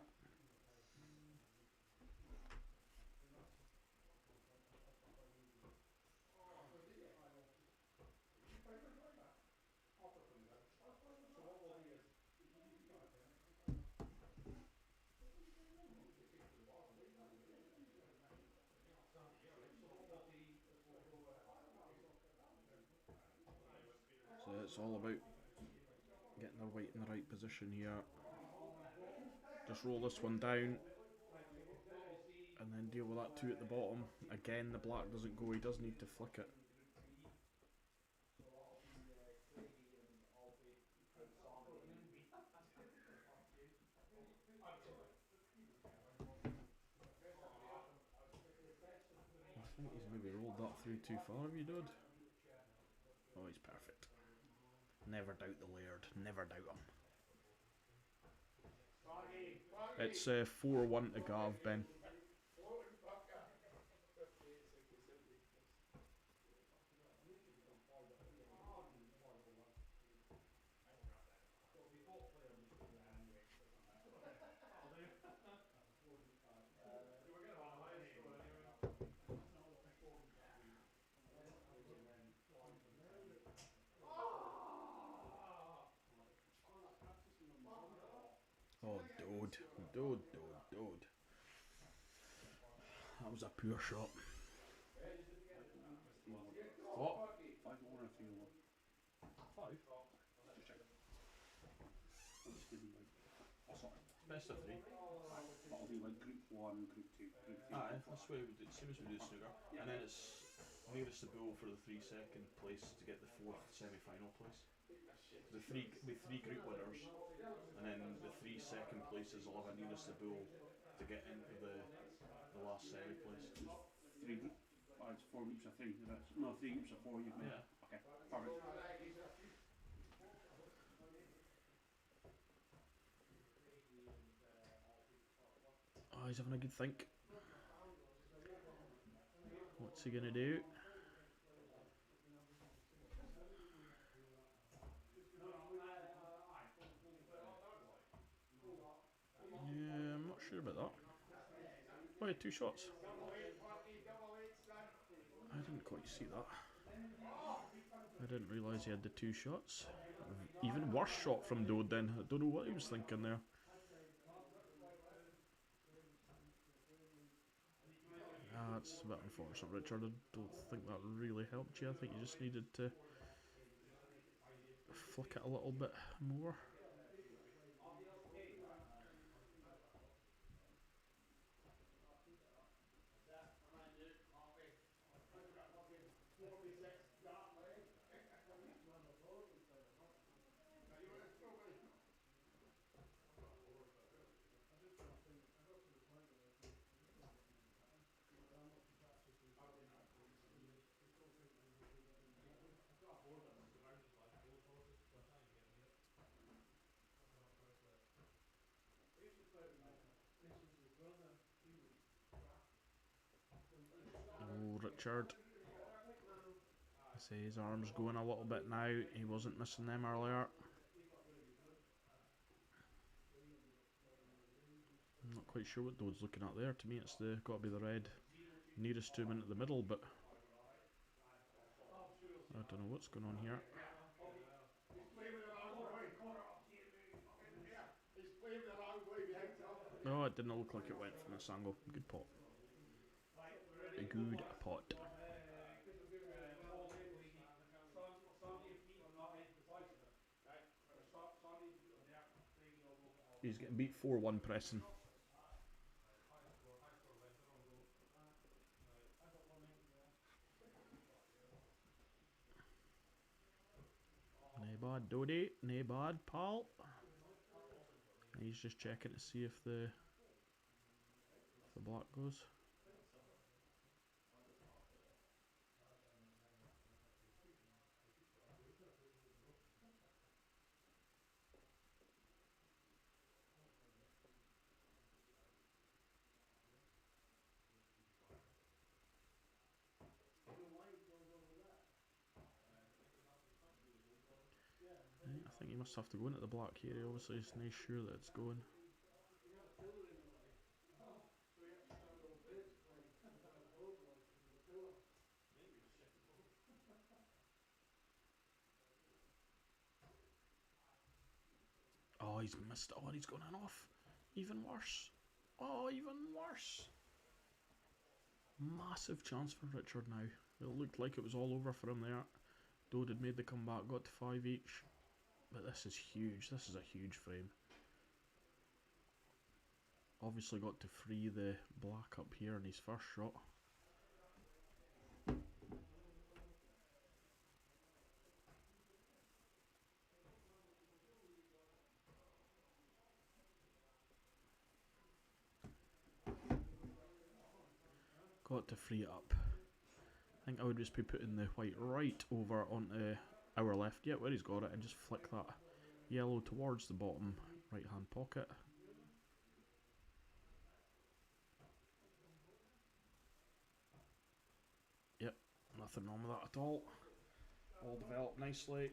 So it's all about getting their white in the right position here. Just roll this one down and then deal with that 2 at the bottom. Again, the black doesn't go, he does need to flick it. I think he's maybe rolled that through too far, have you, dude? Oh, he's perfect. Never doubt the Laird, never doubt him. It's 4-1 to Gav, Ben. Oh, dude. That was a poor shot. What? 5-1 or 3-1? 5? Just check. What's the like? Oh, sorry. Best of 3. That'll be like group 1, group 2, group 3. Aye, that's the way we do it. Same as we do snooker. And then it's nearest the bull for the 3-second place to get the 4th semi-final place. The three group winners, and then the 3-second places will have a nearest the bull to get into the last semi place. 3 group. It's 4 groups of 3. No, 3 groups of 4. You mean? Yeah. Okay. Perfect. Oh, he's having a good think. What's he gonna do? Yeah, I'm not sure about that. Oh, he had 2 shots. I didn't quite see that. I didn't realise he had the 2 shots. Even worse shot from Dode then. I don't know what he was thinking there. That's a bit unfortunate, Richard. I don't think that really helped you. I think you just needed to flick it a little bit more. Oh, Richard. I say his arm's going a little bit now. He wasn't missing them earlier. I'm not quite sure what Dode's looking at there. To me, it's got to be the red nearest to him into the middle, but I don't know what's going on here. No, it didn't look like it went from this angle. Good pot. A good pot. He's getting beat 4-1 pressing. Nae bad, Dodie. Nae bad, pal. He's just checking to see if the black goes. I think he must have to go into the black here. He obviously is not sure that it's going. Oh, he's missed it. Oh, he's gone in off. Even worse. Oh, even worse. Massive chance for Richard now. It looked like it was all over for him there. Dode had made the comeback, got to 5 each. But this is huge. This is a huge frame. Obviously got to free the black up here in his first shot. Got to free it up. I think I would just be putting the white right over onto our left. Yeah, where he's got it, and just flick that yellow towards the bottom right hand pocket. Yep, nothing wrong with that at all. All developed nicely.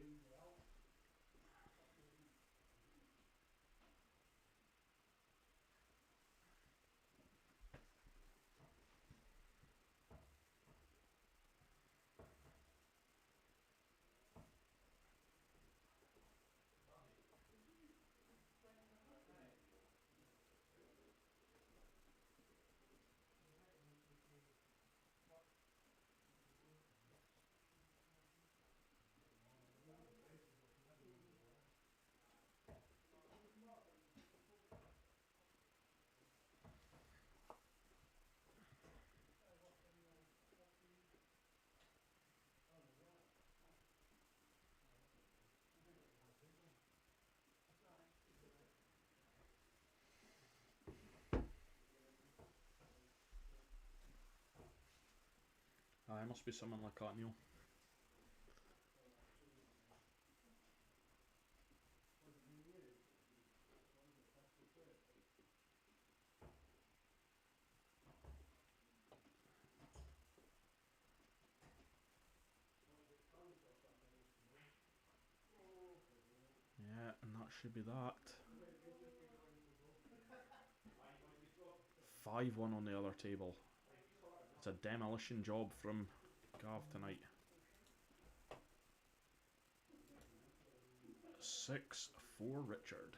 It must be someone like that, Neil. Yeah, and that should be that. 5-1 on the other table. It's a demolition job from Gav tonight. 6-4 Richard.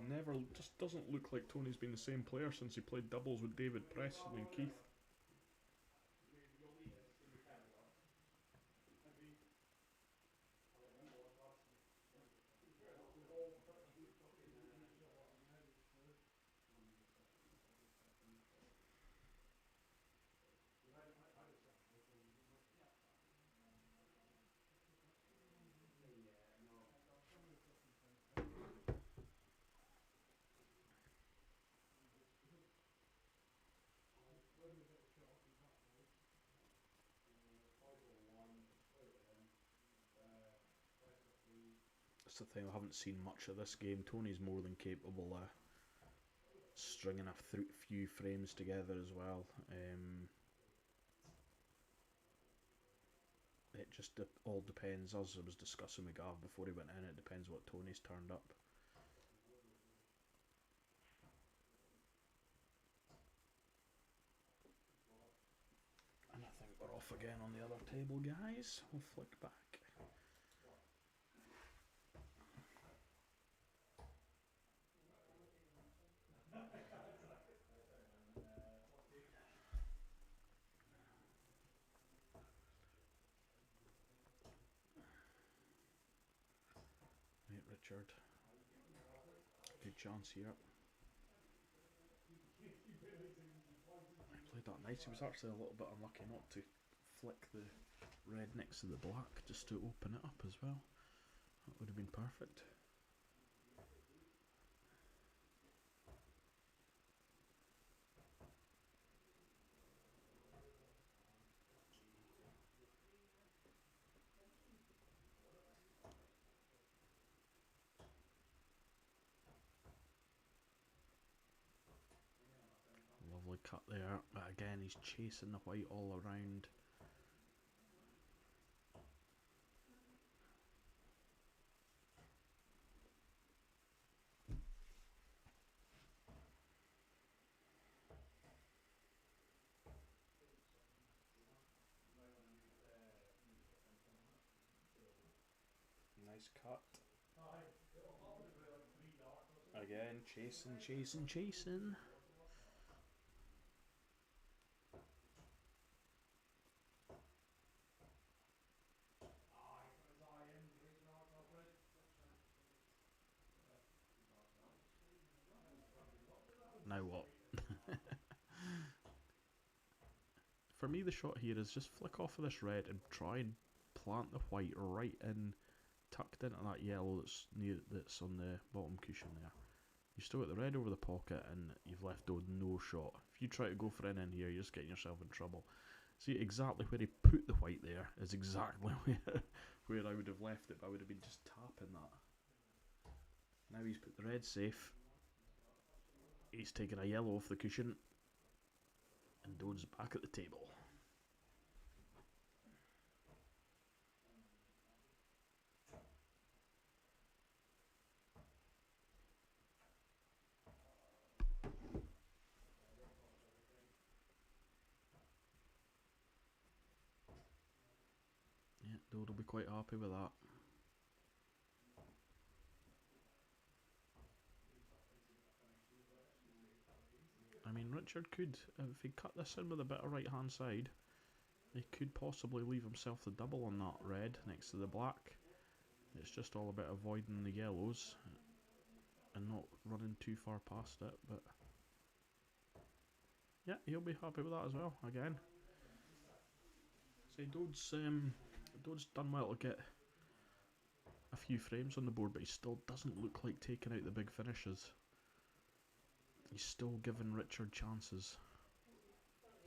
Never, just doesn't look like Tony's been the same player since he played doubles with David Preston and Keith. That's the thing, I haven't seen much of this game. Tony's more than capable of stringing a few frames together as well. It just all depends, as I was discussing with Gav before he went in, it depends what Tony's turned up. And I think we're off again on the other table, guys. We'll flick back. Right, Richard. Good chance here. Played that nice. He was actually a little bit unlucky not to flick the red next to the black just to open it up as well. That would have been perfect. cut there, but again he's chasing the white all around. Nice cut. Again, chasing. Now what? For me, the shot here is just flick off of this red and try and plant the white right in, tucked into that yellow that's on the bottom cushion there. You still got the red over the pocket and you've left Dode no shot. If you try to go for an in here, you're just getting yourself in trouble. See, exactly where he put the white there is exactly where I would have left it, but I would have been just tapping that. Now he's put the red safe. He's taken a yellow off the cushion. And Dode's back at the table. Yeah, Dode will be quite happy with that. I mean, Richard could, if he cut this in with a bit of right hand side, he could possibly leave himself the double on that red next to the black. It's just all about avoiding the yellows and not running too far past it, but yeah, he'll be happy with that as well, again. See, Dode's done well to get a few frames on the board, but he still doesn't look like taking out the big finishes. He's still giving Richard chances.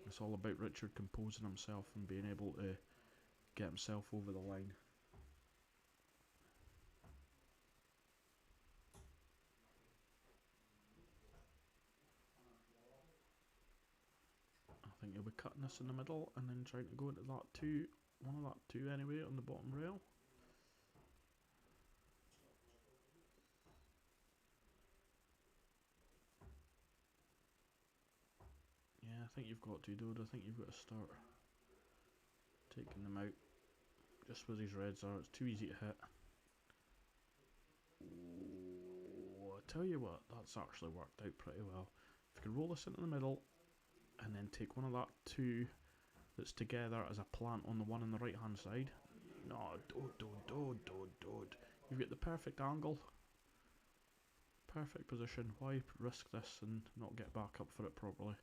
It's all about Richard composing himself and being able to get himself over the line. I think he'll be cutting this in the middle and then trying to go into that two, one of that two anyway on the bottom rail. Yeah, I think you've got to, Dode. I think you've got to start taking them out just where these reds are. It's too easy to hit. Ooh, I tell you what, that's actually worked out pretty well. If you can roll this into the middle and then take one of that two that's together as a plant on the one on the right hand side. No, Dode. You've got the perfect angle. Perfect position. Why risk this and not get back up for it properly?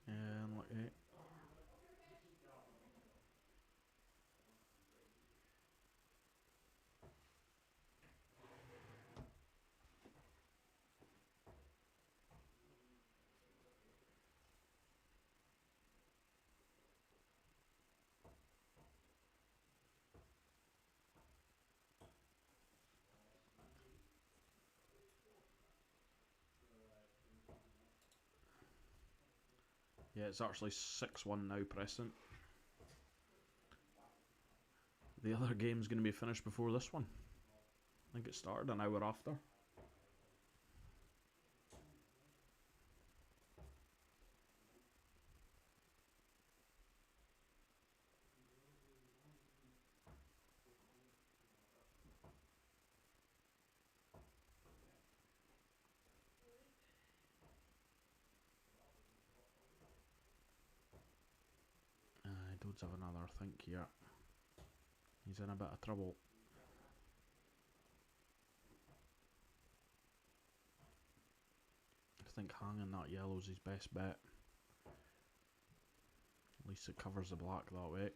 Yeah, unlucky. Yeah, it's actually 6-1 now, Preston. The other game's going to be finished before this one. I think it started an hour after. Dode's have another think here. He's in a bit of trouble. I think hanging that yellow's his best bet. At least it covers the black that way.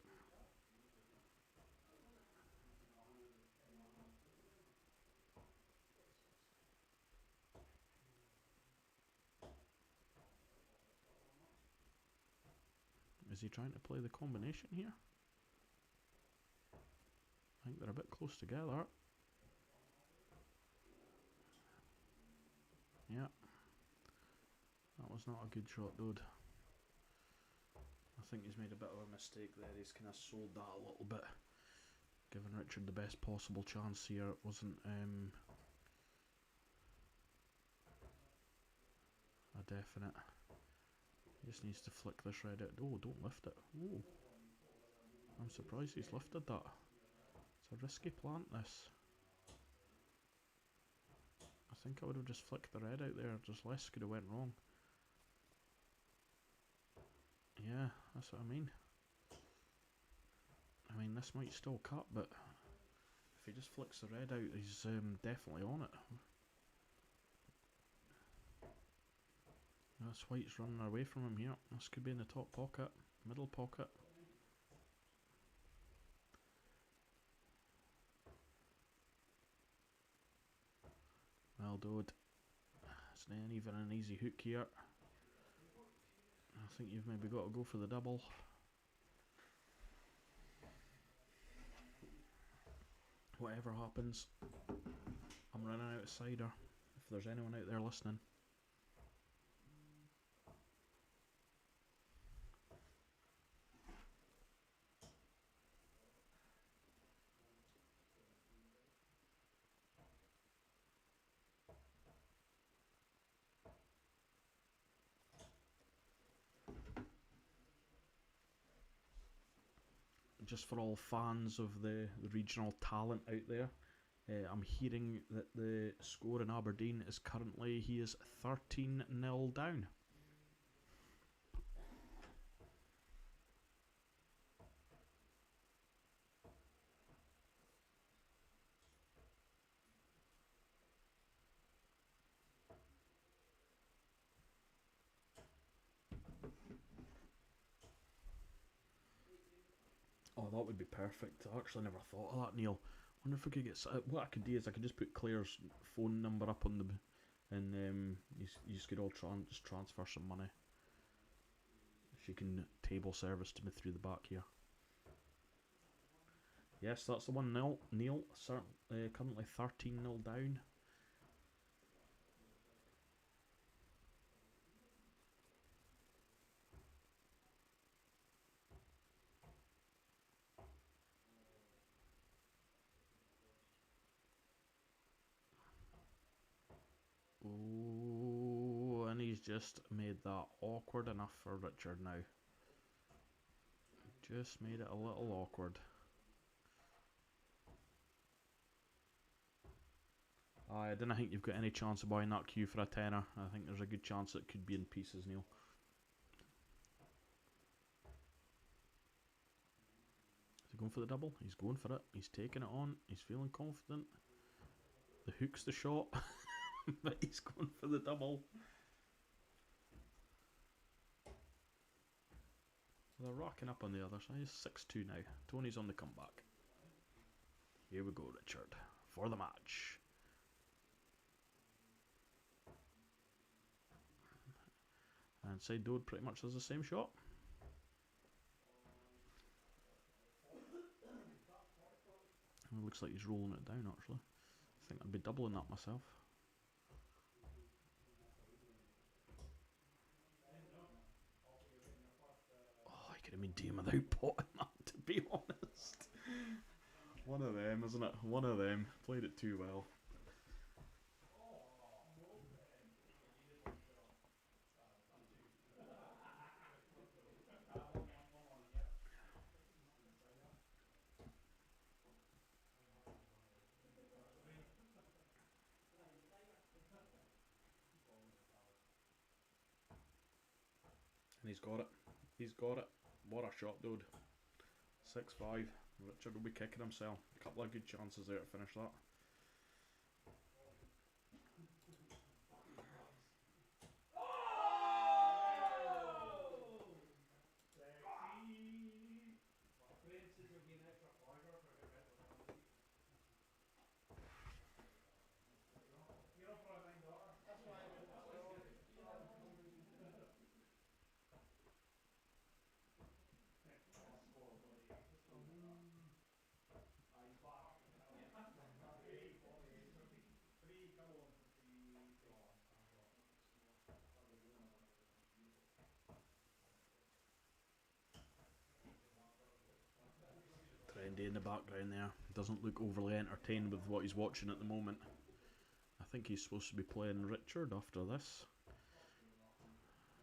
he trying to play the combination here? I think they're a bit close together. Yeah. That was not a good shot, dude. I think he's made a bit of a mistake there. He's kind of sold that a little bit. Giving Richard the best possible chance here. It wasn't a definite. He just needs to flick this red out. Oh, don't lift it. Oh. I'm surprised he's lifted that. It's a risky plant, this. I think I would have just flicked the red out there. Just less could have went wrong. Yeah, that's what I mean. I mean, this might still cut, but if he just flicks the red out, he's definitely on it. That's white's running away from him here. This could be in the top pocket, middle pocket. Well, dude, it's not even an easy hook here. I think you've maybe got to go for the double. Whatever happens, I'm running out of cider. If there's anyone out there listening. Just for all fans of the regional talent out there, I'm hearing that the score in Aberdeen is currently, he is 13-0 down. Oh, that would be perfect. I actually never thought of that, Neil. Wonder if we could get... what I could do is I could just put Claire's phone number up on the... and you could all just transfer some money. She can table service to me through the back here. Yes, that's the one, Neil. Currently 13-0 down. Oh, and he's just made that awkward enough for Richard now. Just made it a little awkward. I didn't think you've got any chance of buying that cue for a tenner. I think there's a good chance it could be in pieces, Neil. Is he going for the double? He's going for it. He's taking it on. He's feeling confident. The hook's the shot. But he's going for the double. They're racking up on the other side. 6-2 now. Tony's on the comeback. Here we go, Richard. For the match. And side Dode pretty much does the same shot. It looks like he's rolling it down actually. I think I'd be doubling that myself. Oh, I could have been doing without potting that, to be honest. One of them, isn't it? One of them. Played it too well. And he's got it. He's got it. What a shot, dude. 6-5. Richard will be kicking himself. A couple of good chances there to finish that. Andy in the background there. Doesn't look overly entertained with what he's watching at the moment. I think he's supposed to be playing Richard after this.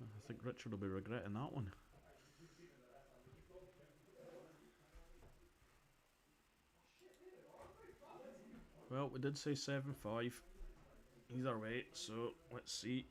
I think Richard will be regretting that one. Well, we did say 7-5 either way, so let's see.